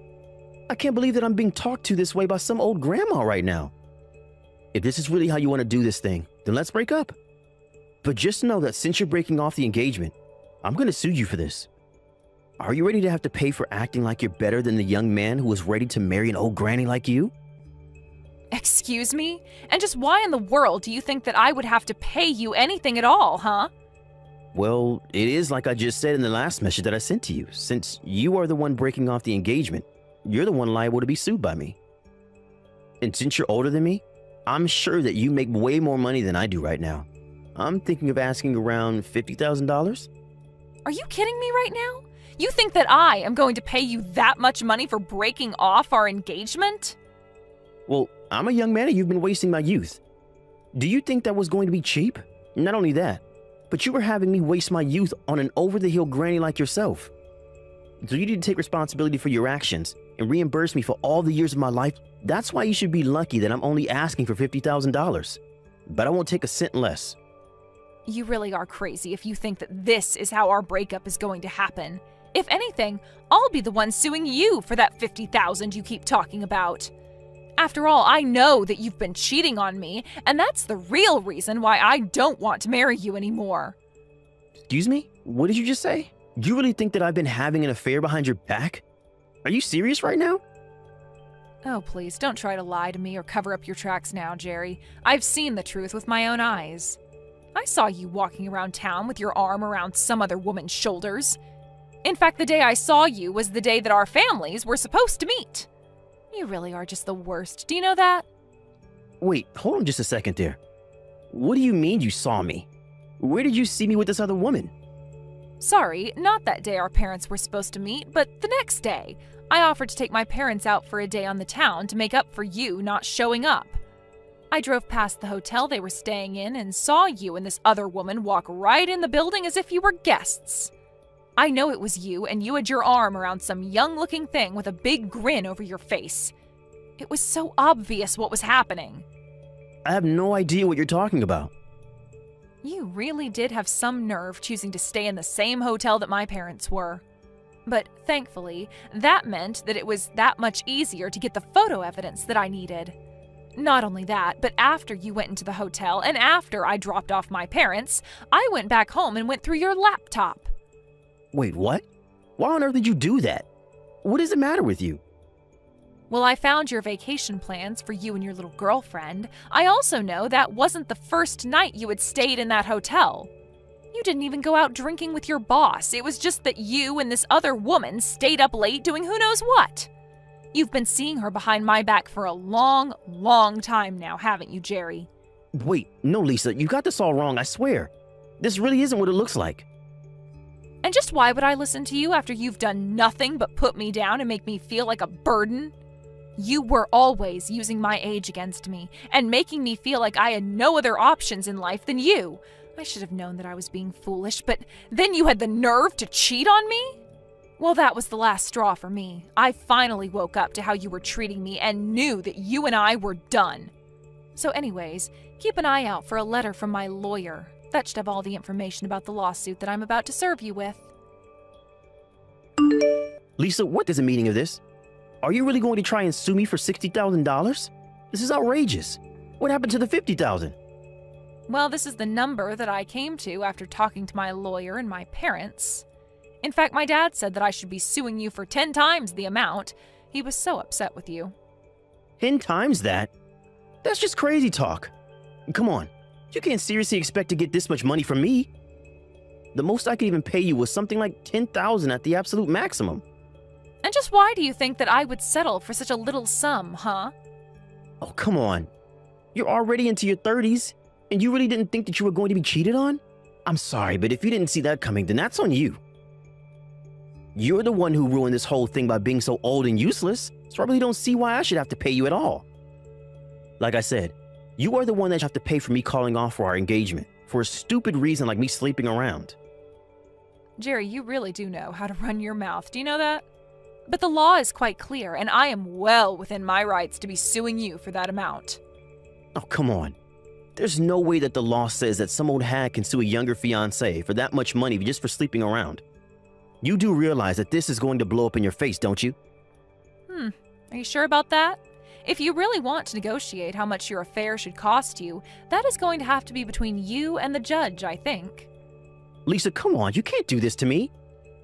Speaker 3: I can't believe that I'm being talked to this way by some old grandma right now. If this is really how you want to do this thing, then let's break up. But just know that since you're breaking off the engagement, I'm going to sue you for this. Are you ready to have to pay for acting like you're better than the young man who was ready to marry an old granny like you?
Speaker 1: Excuse me? And just why in the world do you think that I would have to pay you anything at all, huh?
Speaker 3: Well, it is like I just said in the last message that I sent to you. Since you are the one breaking off the engagement, you're the one liable to be sued by me. And since you're older than me, I'm sure that you make way more money than I do right now. I'm thinking of asking around $50,000.
Speaker 1: Are you kidding me right now? You think that I am going to pay you that much money for breaking off our engagement?
Speaker 3: Well, I'm a young man and you've been wasting my youth. Do you think that was going to be cheap? Not only that, but you were having me waste my youth on an over-the-hill granny like yourself. So you need to take responsibility for your actions and reimburse me for all the years of my life. That's why you should be lucky that I'm only asking for $50,000. But I won't take a cent less.
Speaker 1: You really are crazy if you think that this is how our breakup is going to happen. If anything, I'll be the one suing you for that $50,000 you keep talking about. After all, I know that you've been cheating on me, and that's the real reason why I don't want to marry you anymore.
Speaker 3: Excuse me? What did you just say? Do you really think that I've been having an affair behind your back? Are you serious right now?
Speaker 1: Oh, please, don't try to lie to me or cover up your tracks now, Jerry. I've seen the truth with my own eyes. I saw you walking around town with your arm around some other woman's shoulders. In fact, the day I saw you was the day that our families were supposed to meet. You really are just the worst. Do you know that?
Speaker 3: Wait, hold on just a second there. What do you mean you saw me? Where did you see me with this other woman?
Speaker 1: Sorry, not that day our parents were supposed to meet, but the next day. I offered to take my parents out for a day on the town to make up for you not showing up. I drove past the hotel they were staying in and saw you and this other woman walk right in the building as if you were guests. I know it was you, and you had your arm around some young-looking thing with a big grin over your face. It was so obvious what was happening.
Speaker 3: I have no idea what you're talking about.
Speaker 1: You really did have some nerve choosing to stay in the same hotel that my parents were. But thankfully, that meant that it was that much easier to get the photo evidence that I needed. Not only that, but after you went into the hotel and after I dropped off my parents, I went back home and went through your laptop.
Speaker 3: Wait, what? Why on earth did you do that? What is the matter with you?
Speaker 1: Well, I found your vacation plans for you and your little girlfriend. I also know that wasn't the first night you had stayed in that hotel. You didn't even go out drinking with your boss. It was just that you and this other woman stayed up late doing who knows what. You've been seeing her behind my back for a long, long time now, haven't you, Jerry?
Speaker 3: Wait, no, Lisa, you got this all wrong, I swear. This really isn't what it looks like.
Speaker 1: And just why would I listen to you after you've done nothing but put me down and make me feel like a burden? You were always using my age against me and making me feel like I had no other options in life than you. I should have known that I was being foolish, but then you had the nerve to cheat on me? Well, that was the last straw for me. I finally woke up to how you were treating me and knew that you and I were done. So anyways, keep an eye out for a letter from my lawyer. That should have all the information about the lawsuit that I'm about to serve you with.
Speaker 3: Lisa, what is the meaning of this? Are you really going to try and sue me for $60,000? This is outrageous. What happened to the $50,000?
Speaker 1: Well, this is the number that I came to after talking to my lawyer and my parents. In fact, my dad said that I should be suing you for 10 times the amount. He was so upset with you.
Speaker 3: 10 times that? That's just crazy talk. Come on, you can't seriously expect to get this much money from me. The most I could even pay you was something like $10,000 at the absolute maximum.
Speaker 1: And just why do you think that I would settle for such a little sum, huh?
Speaker 3: Oh, come on. You're already into your 30s, and you really didn't think that you were going to be cheated on? I'm sorry, but if you didn't see that coming, then that's on you. You're the one who ruined this whole thing by being so old and useless, so I really don't see why I should have to pay you at all. Like I said, you are the one that should have to pay for me calling off for our engagement, for a stupid reason like me sleeping around.
Speaker 1: Jerry, you really do know how to run your mouth, do you know that? But the law is quite clear, and I am well within my rights to be suing you for that amount.
Speaker 3: Oh, come on. There's no way that the law says that some old hag can sue a younger fiance for that much money just for sleeping around. You do realize that this is going to blow up in your face, don't you?
Speaker 1: Are you sure about that? If you really want to negotiate how much your affair should cost you, that is going to have to be between you and the judge, I think.
Speaker 3: Lisa, come on, you can't do this to me.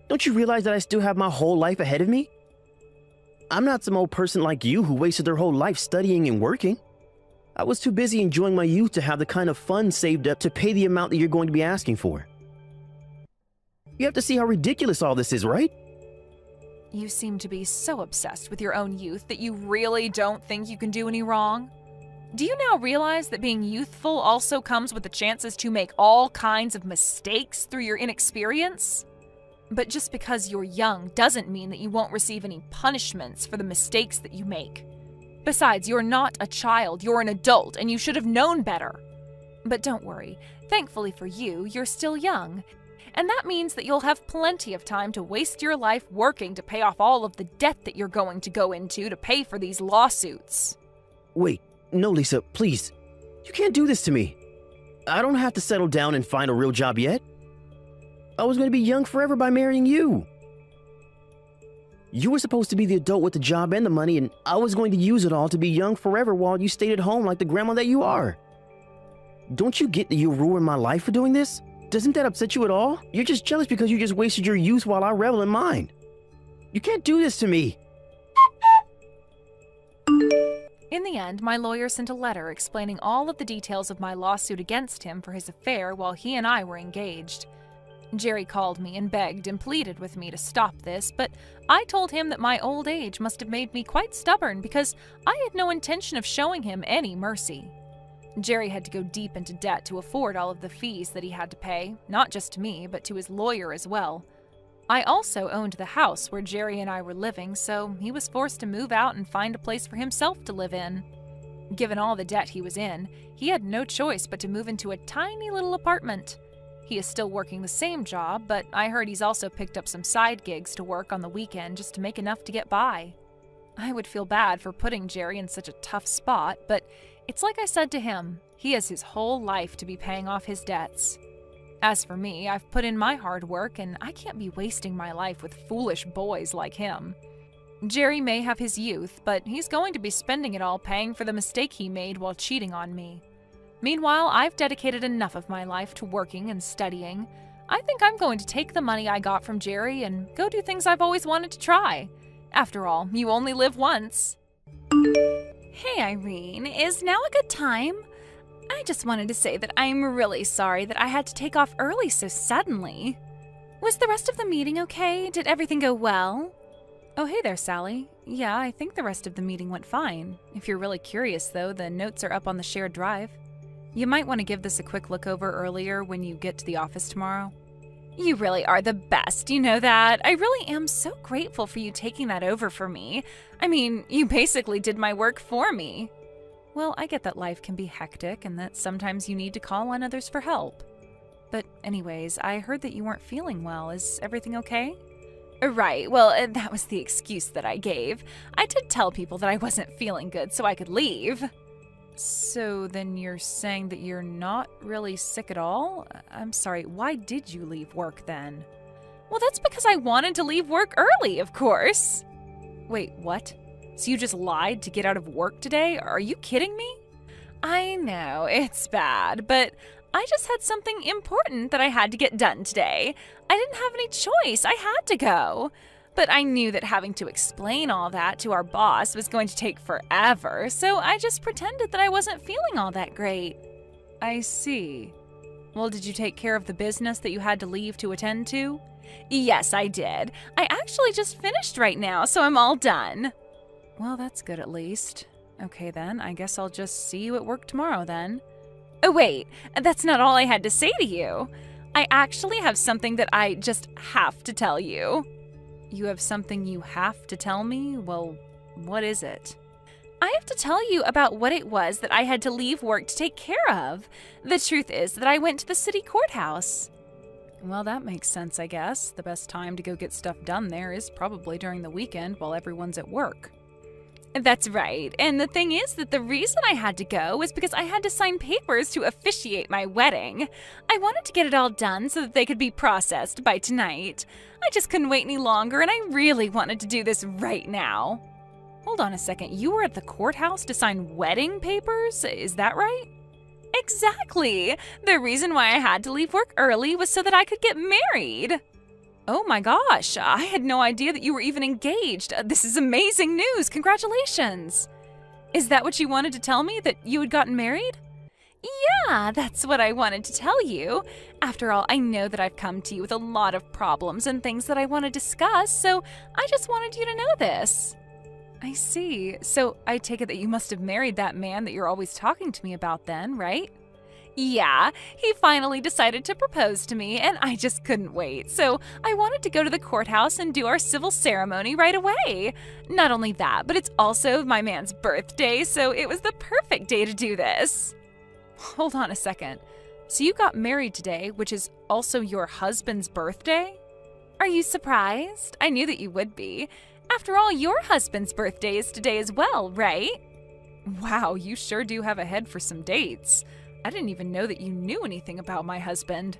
Speaker 3: Don't you realize that I still have my whole life ahead of me? I'm not some old person like you who wasted their whole life studying and working. I was too busy enjoying my youth to have the kind of funds saved up to pay the amount that you're going to be asking for. You have to see how ridiculous all this is, right?
Speaker 1: You seem to be so obsessed with your own youth that you really don't think you can do any wrong. Do you now realize that being youthful also comes with the chances to make all kinds of mistakes through your inexperience? But just because you're young doesn't mean that you won't receive any punishments for the mistakes that you make. Besides, you're not a child, you're an adult, and you should have known better. But don't worry, thankfully for you, you're still young. And that means that you'll have plenty of time to waste your life working to pay off all of the debt that you're going to go into to pay for these lawsuits.
Speaker 3: Wait, no, Lisa, please. You can't do this to me. I don't have to settle down and find a real job yet. I was going to be young forever by marrying you. You were supposed to be the adult with the job and the money, and I was going to use it all to be young forever while you stayed at home like the grandma that you are. Don't you get that you ruined my life for doing this? Doesn't that upset you at all? You're just jealous because you just wasted your youth while I revel in mine. You can't do this to me.
Speaker 1: In the end, my lawyer sent a letter explaining all of the details of my lawsuit against him for his affair while he and I were engaged. Jerry called me and begged and pleaded with me to stop this, but I told him that my old age must have made me quite stubborn because I had no intention of showing him any mercy. Jerry had to go deep into debt to afford all of the fees that he had to pay, not just to me, but to his lawyer as well. I also owned the house where Jerry and I were living, so he was forced to move out and find a place for himself to live in. Given all the debt he was in, he had no choice but to move into a tiny little apartment. He is still working the same job, but I heard he's also picked up some side gigs to work on the weekend just to make enough to get by. I would feel bad for putting Jerry in such a tough spot, but it's like I said to him, he has his whole life to be paying off his debts. As for me, I've put in my hard work, and I can't be wasting my life with foolish boys like him. Jerry may have his youth, but he's going to be spending it all paying for the mistake he made while cheating on me. Meanwhile, I've dedicated enough of my life to working and studying. I think I'm going to take the money I got from Jerry and go do things I've always wanted to try. After all, you only live once. Hey, Irene, is now a good time? I just wanted to say that I'm really sorry that I had to take off early so suddenly. Was the rest of the meeting okay? Did everything go well? Oh, hey there, Sally. Yeah, I think the rest of the meeting went fine. If you're really curious, though, the notes are up on the shared drive. You might want to give this a quick look over earlier when you get to the office tomorrow. You really are the best, you know that. I really am so grateful for you taking that over for me. I mean, you basically did my work for me. Well, I get that life can be hectic and that sometimes you need to call on others for help. But anyways, I heard that you weren't feeling well. Is everything okay? Right, well, that was the excuse that I gave. I did tell people that I wasn't feeling good so I could leave. So then you're saying that you're not really sick at all? I'm sorry, why did you leave work then? Well, that's because I wanted to leave work early, of course. Wait, what? So you just lied to get out of work today? Are you kidding me? I know, it's bad, but I just had something important that I had to get done today. I didn't have any choice. I had to go. But I knew that having to explain all that to our boss was going to take forever, so I just pretended that I wasn't feeling all that great. I see. Well, did you take care of the business that you had to leave to attend to? Yes, I did. I actually just finished right now, so I'm all done. Well, that's good at least. Okay then, I guess I'll just see you at work tomorrow then. Oh wait, that's not all I had to say to you. I actually have something that I just have to tell you. You have something you have to tell me? Well, what is it? I have to tell you about what it was that I had to leave work to take care of. The truth is that I went to the city courthouse. Well, that makes sense, I guess. The best time to go get stuff done there is probably during the weekend while everyone's at work. That's right. And the thing is that the reason I had to go was because I had to sign papers to officiate my wedding. I wanted to get it all done so that they could be processed by tonight. I just couldn't wait any longer, and I really wanted to do this right now. Hold on a second. You were at the courthouse to sign wedding papers? Is that right? Exactly. The reason why I had to leave work early was so that I could get married. Oh my gosh, I had no idea that you were even engaged. This is amazing news. Congratulations. Is that what you wanted to tell me, that you had gotten married? Yeah, that's what I wanted to tell you. After all, I know that I've come to you with a lot of problems and things that I want to discuss, so I just wanted you to know this. I see. So I take it that you must have married that man that you're always talking to me about then, right? Yeah, he finally decided to propose to me, and I just couldn't wait. So I wanted to go to the courthouse and do our civil ceremony right away. Not only that, but it's also my man's birthday, so it was the perfect day to do this. Hold on a second. So you got married today, which is also your husband's birthday? Are you surprised? I knew that you would be. After all, your husband's birthday is today as well, right? Wow, you sure do have a head for some dates. I didn't even know that you knew anything about my husband.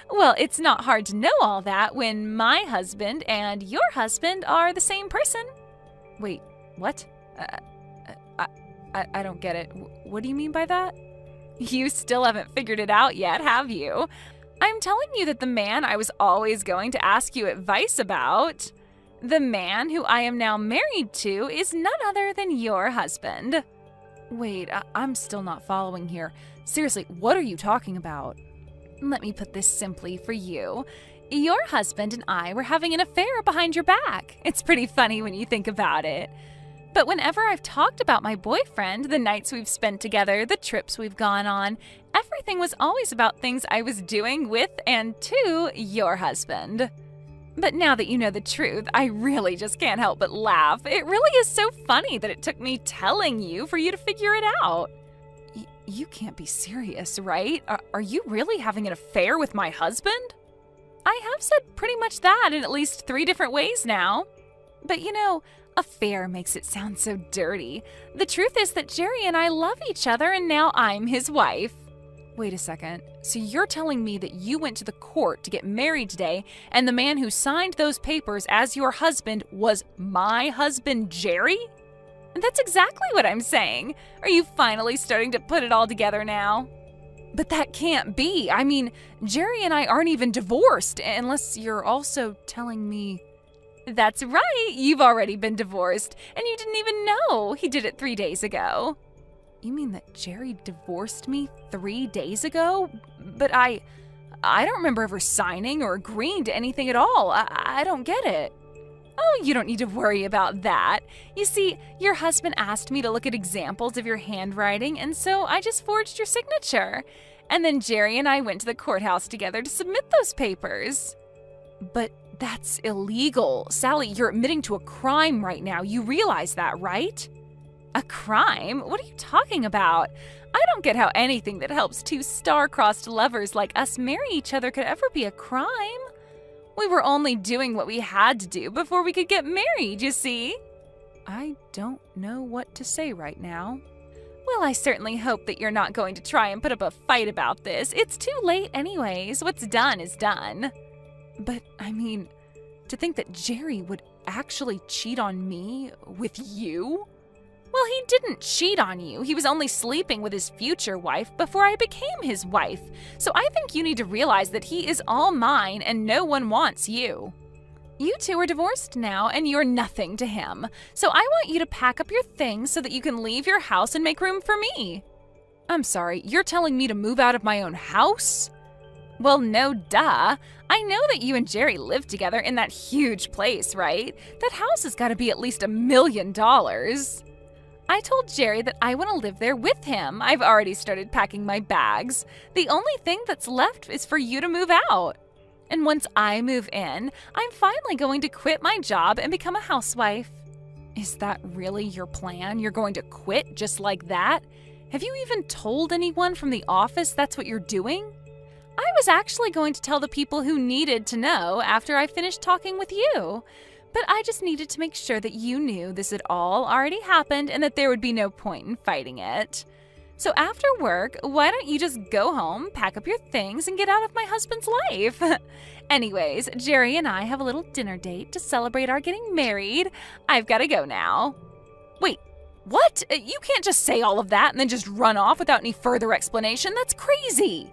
Speaker 1: Well, it's not hard to know all that when my husband and your husband are the same person. Wait, what? I don't get it. What do you mean by that? You still haven't figured it out yet, have you? I'm telling you that the man I was always going to ask you advice about, the man who I am now married to, is none other than your husband. Wait, I'm still not following here. Seriously, what are you talking about? Let me put this simply for you. Your husband and I were having an affair behind your back. It's pretty funny when you think about it. But whenever I've talked about my boyfriend, the nights we've spent together, the trips we've gone on, everything was always about things I was doing with and to your husband. But now that you know the truth, I really just can't help but laugh. It really is so funny that it took me telling you for you to figure it out. You can't be serious, right? Are you really having an affair with my husband? I have said pretty much that in at least 3 different ways now. But you know, affair makes it sound so dirty. The truth is that Jerry and I love each other, and now I'm his wife. Wait a second. So you're telling me that you went to the court to get married today, and the man who signed those papers as your husband was my husband, Jerry? That's exactly what I'm saying. Are you finally starting to put it all together now? But that can't be. I mean, Jerry and I aren't even divorced, unless you're also telling me... That's right, you've already been divorced, and you didn't even know he did it 3 days ago. You mean that Jerry divorced me 3 days ago? But I don't remember ever signing or agreeing to anything at all. I don't get it. Oh, you don't need to worry about that. You see, your husband asked me to look at examples of your handwriting, and so I just forged your signature. And then Jerry and I went to the courthouse together to submit those papers. But that's illegal. Sally, you're admitting to a crime right now. You realize that, right? A crime? What are you talking about? I don't get how anything that helps two star-crossed lovers like us marry each other could ever be a crime. We were only doing what we had to do before we could get married, you see? I don't know what to say right now. Well, I certainly hope that you're not going to try and put up a fight about this. It's too late anyways. What's done is done. But, I mean, to think that Jerry would actually cheat on me with you? Well, he didn't cheat on you. He was only sleeping with his future wife before I became his wife. So I think you need to realize that he is all mine and no one wants you. You two are divorced now and you're nothing to him. So I want you to pack up your things so that you can leave your house and make room for me. I'm sorry, you're telling me to move out of my own house? Well, no duh. I know that you and Jerry live together in that huge place, right? That house has got to be at least $1 million. I told Jerry that I want to live there with him. I've already started packing my bags. The only thing that's left is for you to move out. And once I move in, I'm finally going to quit my job and become a housewife. Is that really your plan? You're going to quit just like that? Have you even told anyone from the office that's what you're doing? I was actually going to tell the people who needed to know after I finished talking with you. But I just needed to make sure that you knew this had all already happened and that there would be no point in fighting it. So after work, why don't you just go home, pack up your things, and get out of my husband's life? Anyways, Jerry and I have a little dinner date to celebrate our getting married. I've got to go now. Wait, what? You can't just say all of that and then just run off without any further explanation. That's crazy.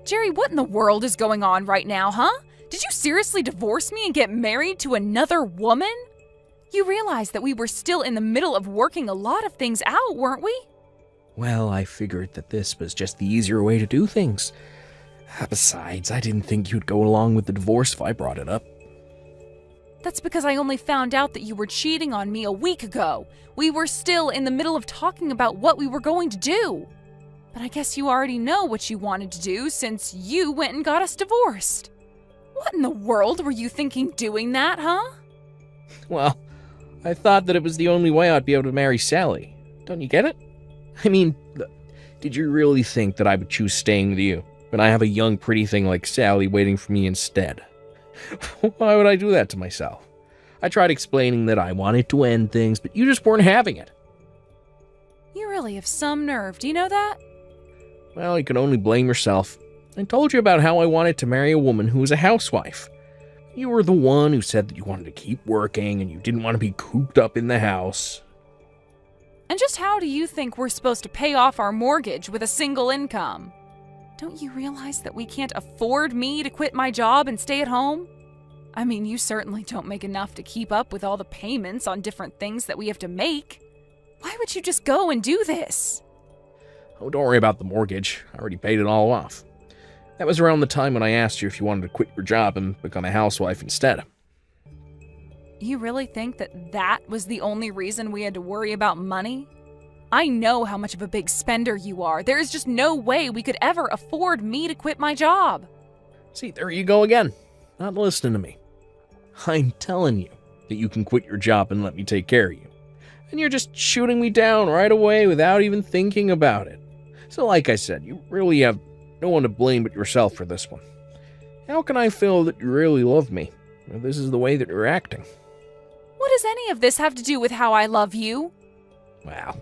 Speaker 1: Jerry, what in the world is going on right now, huh? Did you seriously divorce me and get married to another woman? You realize that we were still in the middle of working a lot of things out, weren't we?
Speaker 2: Well, I figured that this was just the easier way to do things. Besides, I didn't think you'd go along with the divorce if I brought it up.
Speaker 1: That's because I only found out that you were cheating on me a week ago. We were still in the middle of talking about what we were going to do. But I guess you already know what you wanted to do since you went and got us divorced. What in the world were you thinking doing that, huh?
Speaker 2: Well, I thought that it was the only way I'd be able to marry Sally. Don't you get it? I mean, did you really think that I would choose staying with you when I have a young, pretty thing like Sally waiting for me instead? Why would I do that to myself? I tried explaining that I wanted to end things, but you just weren't having it.
Speaker 1: You really have some nerve, do you know that?
Speaker 2: Well, you can only blame yourself. I told you about how I wanted to marry a woman who was a housewife. You were the one who said that you wanted to keep working and you didn't want to be cooped up in the house.
Speaker 1: And just how do you think we're supposed to pay off our mortgage with a single income? Don't you realize that we can't afford me to quit my job and stay at home? I mean, you certainly don't make enough to keep up with all the payments on different things that we have to make. Why would you just go and do this?
Speaker 2: Oh, don't worry about the mortgage. I already paid it all off. That was around the time when I asked you if you wanted to quit your job and become a housewife instead.
Speaker 1: You really think that that was the only reason we had to worry about money? I know how much of a big spender you are. There is just no way we could ever afford me to quit my job.
Speaker 2: See, there you go again. Not listening to me. I'm telling you that you can quit your job and let me take care of you. And you're just shooting me down right away without even thinking about it. So like I said, you really have no one to blame but yourself for this one. How can I feel that you really love me if this is the way that you're acting?
Speaker 1: What does any of this have to do with how I love you?
Speaker 2: Well,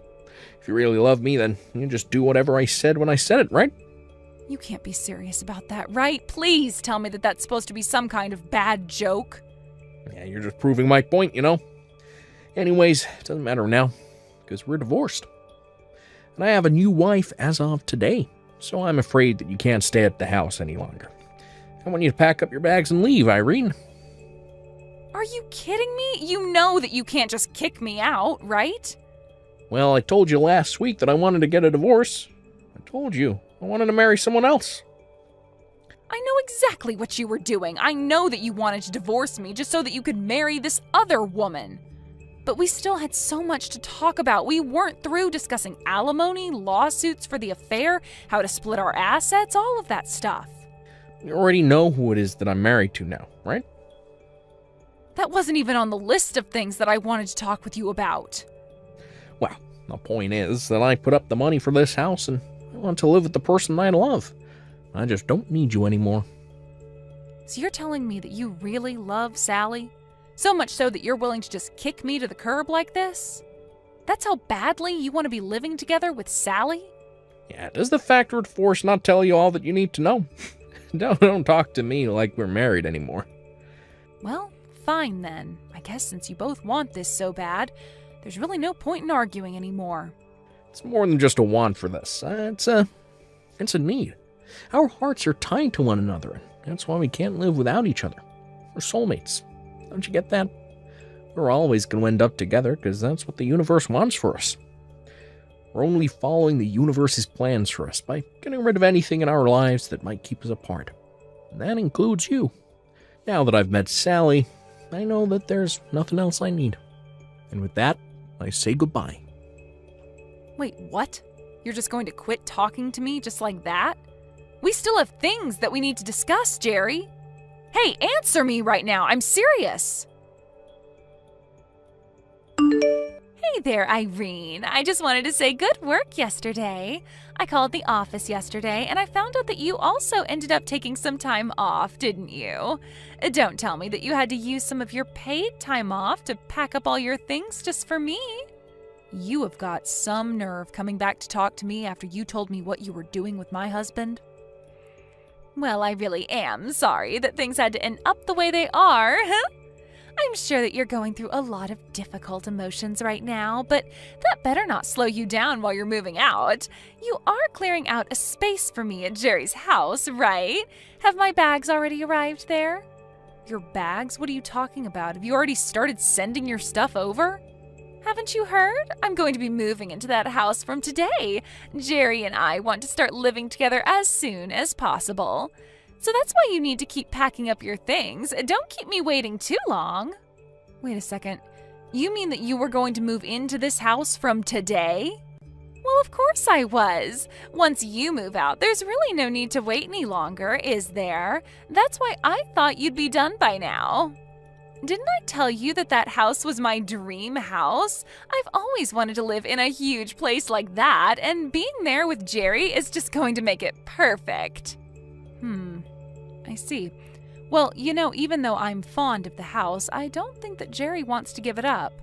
Speaker 2: if you really love me, then you just do whatever I said when I said it, right?
Speaker 1: You can't be serious about that, right? Please tell me that that's supposed to be some kind of bad joke.
Speaker 2: Yeah, you're just proving my point, you know? Anyways, it doesn't matter now, because we're divorced. And I have a new wife as of today, so I'm afraid that you can't stay at the house any longer. I want you to pack up your bags and leave, Irene.
Speaker 1: Are you kidding me? You know that you can't just kick me out, right?
Speaker 2: Well, I told you last week that I wanted to get a divorce. I told you I wanted to marry someone else.
Speaker 1: I know exactly what you were doing. I know that you wanted to divorce me just so that you could marry this other woman. But we still had so much to talk about. We weren't through discussing alimony, lawsuits for the affair, how to split our assets, all of that stuff.
Speaker 2: You already know who it is that I'm married to now, right?
Speaker 1: That wasn't even on the list of things that I wanted to talk with you about.
Speaker 2: Well, the point is that I put up the money for this house and I want to live with the person I love. I just don't need you anymore.
Speaker 1: So you're telling me that you really love Sally? So much so that you're willing to just kick me to the curb like this? That's how badly you want to be living together with Sally?
Speaker 2: Yeah, does the factor of divorce not tell you all that you need to know? Don't talk to me like we're married anymore.
Speaker 1: Well, fine then. I guess since you both want this so bad, there's really no point in arguing anymore.
Speaker 2: It's more than just a want for this. It's a need. Our hearts are tied to one another, and that's why we can't live without each other. We're soulmates. Don't you get that? We're always going to end up together because that's what the universe wants for us. We're only following the universe's plans for us by getting rid of anything in our lives that might keep us apart. And that includes you. Now that I've met Sally, I know that there's nothing else I need. And with that, I say goodbye.
Speaker 1: Wait, what? You're just going to quit talking to me just like that? We still have things that we need to discuss, Jerry. Hey, answer me right now. I'm serious. Hey there, Irene. I just wanted to say good work yesterday. I called the office yesterday and I found out that you also ended up taking some time off, didn't you? Don't tell me that you had to use some of your paid time off to pack up all your things just for me. You have got some nerve coming back to talk to me after you told me what you were doing with my husband. Well, I really am sorry that things had to end up the way they are. I'm sure that you're going through a lot of difficult emotions right now, but that better not slow you down while you're moving out. You are clearing out a space for me at Jerry's house, right? Have my bags already arrived there? Your bags? What are you talking about? Have you already started sending your stuff over? Haven't you heard? I'm going to be moving into that house from today. Jerry and I want to start living together as soon as possible. So that's why you need to keep packing up your things. Don't keep me waiting too long. Wait a second. You mean that you were going to move into this house from today? Well, of course I was. Once you move out, there's really no need to wait any longer, is there? That's why I thought you'd be done by now. Didn't I tell you that that house was my dream house? I've always wanted to live in a huge place like that, and being there with Jerry is just going to make it perfect. I see. Well, even though I'm fond of the house, I don't think that Jerry wants to give it up.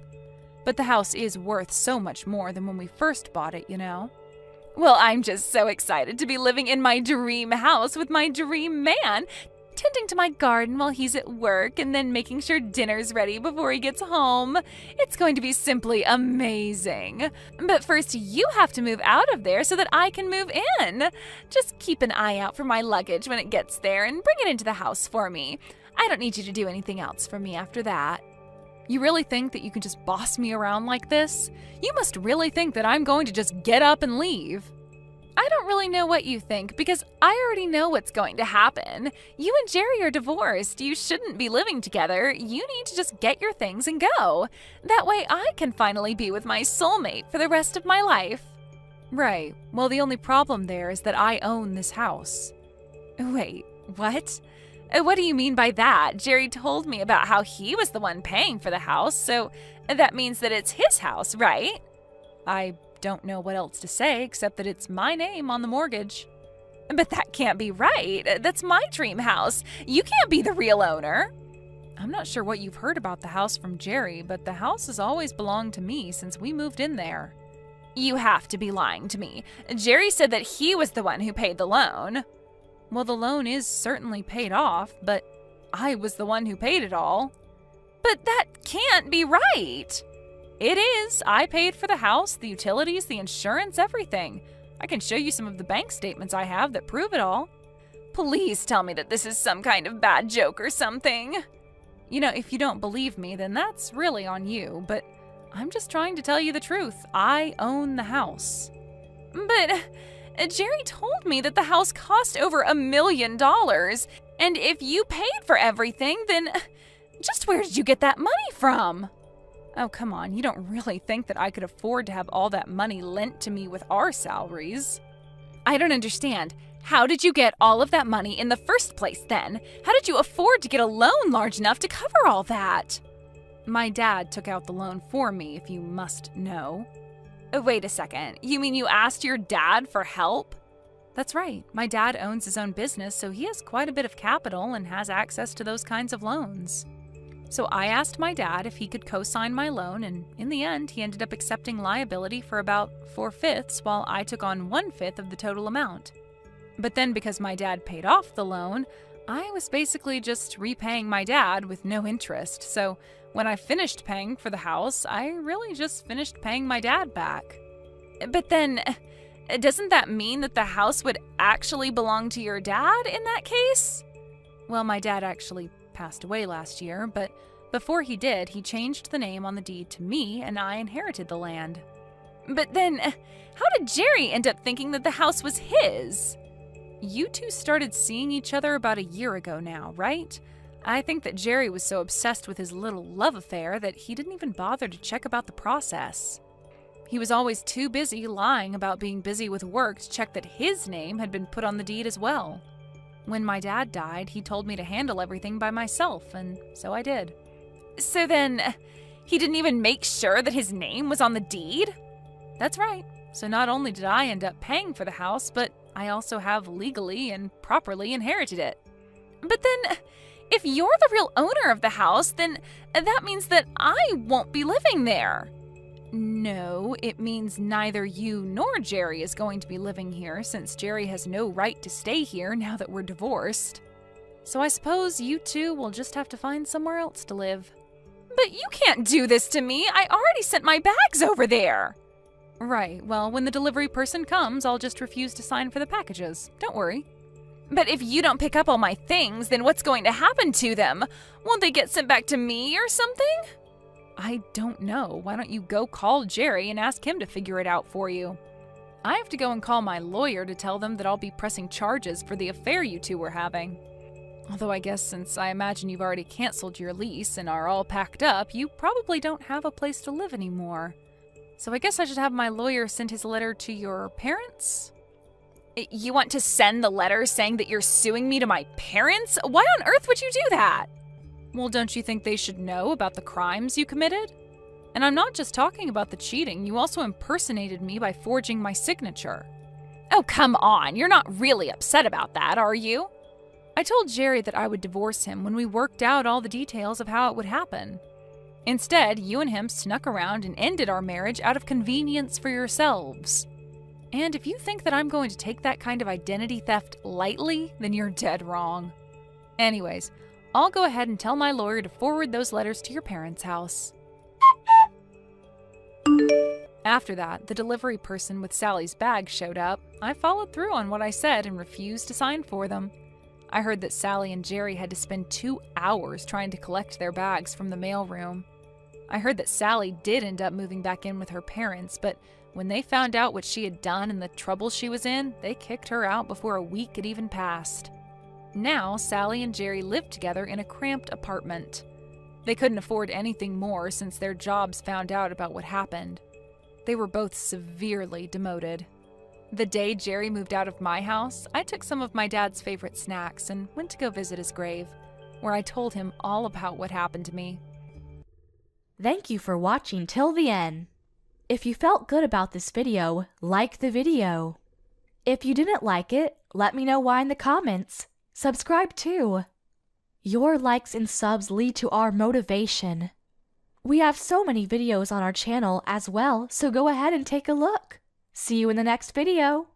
Speaker 1: But the house is worth so much more than when we first bought it, Well, I'm just so excited to be living in my dream house with my dream man, tending to my garden while he's at work and then making sure dinner's ready before he gets home. It's going to be simply amazing. But first, you have to move out of there so that I can move in. Just keep an eye out for my luggage when it gets there and bring it into the house for me. I don't need you to do anything else for me after that. You really think that you can just boss me around like this? You must really think that I'm going to just get up and leave. I don't really know what you think because I already know what's going to happen. You and Jerry are divorced. You shouldn't be living together. You need to just get your things and go. That way I can finally be with my soulmate for the rest of my life. Right. Well, the only problem there is that I own this house. Wait, what? What do you mean by that? Jerry told me about how he was the one paying for the house, so that means that it's his house, right? I don't know what else to say except that it's my name on the mortgage. But that can't be right. That's my dream house. You can't be the real owner. I'm not sure what you've heard about the house from Jerry, but the house has always belonged to me since we moved in there. You have to be lying to me. Jerry said that he was the one who paid the loan. Well, the loan is certainly paid off, but I was the one who paid it all. But that can't be right. It is. I paid for the house, the utilities, the insurance, everything. I can show you some of the bank statements I have that prove it all. Please tell me that this is some kind of bad joke or something. You know, if you don't believe me, then that's really on you, but I'm just trying to tell you the truth. I own the house. But Jerry told me that the house cost over $1 million, and if you paid for everything, then just where did you get that money from? Oh, come on, you don't really think that I could afford to have all that money lent to me with our salaries? I don't understand. How did you get all of that money in the first place then? How did you afford to get a loan large enough to cover all that? My dad took out the loan for me, if you must know. Wait a second. You mean you asked your dad for help? That's right. My dad owns his own business, so he has quite a bit of capital and has access to those kinds of loans. So I asked my dad if he could co-sign my loan, and in the end, he ended up accepting liability for about 4/5, while I took on 1/5 of the total amount. But then because my dad paid off the loan, I was basically just repaying my dad with no interest. So when I finished paying for the house, I really just finished paying my dad back. But then, doesn't that mean that the house would actually belong to your dad in that case? Well, my dad actually passed away last year, but before he did, he changed the name on the deed to me and I inherited the land. But then, how did Jerry end up thinking that the house was his? You two started seeing each other about a year ago now, right? I think that Jerry was so obsessed with his little love affair that he didn't even bother to check about the process. He was always too busy lying about being busy with work to check that his name had been put on the deed as well. When my dad died, he told me to handle everything by myself, and so I did. So then, he didn't even make sure that his name was on the deed? That's right. So not only did I end up paying for the house, but I also have legally and properly inherited it. But then, if you're the real owner of the house, then that means that I won't be living there. No, it means neither you nor Jerry is going to be living here, since Jerry has no right to stay here now that we're divorced. So I suppose you two will just have to find somewhere else to live. But you can't do this to me. I already sent my bags over there. Right, well, when the delivery person comes, I'll just refuse to sign for the packages. Don't worry. But if you don't pick up all my things, then what's going to happen to them? Won't they get sent back to me or something? I don't know. Why don't you go call Jerry and ask him to figure it out for you? I have to go and call my lawyer to tell them that I'll be pressing charges for the affair you two were having. Although I guess since I imagine you've already canceled your lease and are all packed up, you probably don't have a place to live anymore. So I guess I should have my lawyer send his letter to your parents? You want to send the letter saying that you're suing me to my parents? Why on earth would you do that? Well, don't you think they should know about the crimes you committed? And I'm not just talking about the cheating, you also impersonated me by forging my signature. Oh, come on, you're not really upset about that, are you? I told Jerry that I would divorce him when we worked out all the details of how it would happen. Instead, you and him snuck around and ended our marriage out of convenience for yourselves. And if you think that I'm going to take that kind of identity theft lightly, then you're dead wrong. Anyways, I'll go ahead and tell my lawyer to forward those letters to your parents' house. After that, the delivery person with Sally's bag showed up. I followed through on what I said and refused to sign for them. I heard that Sally and Jerry had to spend 2 hours trying to collect their bags from the mailroom. I heard that Sally did end up moving back in with her parents, but when they found out what she had done and the trouble she was in, they kicked her out before a week had even passed. Now, Sally and Jerry lived together in a cramped apartment. They couldn't afford anything more since their jobs found out about what happened. They were both severely demoted. The day Jerry moved out of my house, I took some of my dad's favorite snacks and went to go visit his grave, where I told him all about what happened to me.
Speaker 4: Thank you for watching till the end. If you felt good about this video, like the video. If you didn't like it, let me know why in the comments. Subscribe too. Your likes and subs lead to our motivation. We have so many videos on our channel as well, so go ahead and take a look. See you in the next video.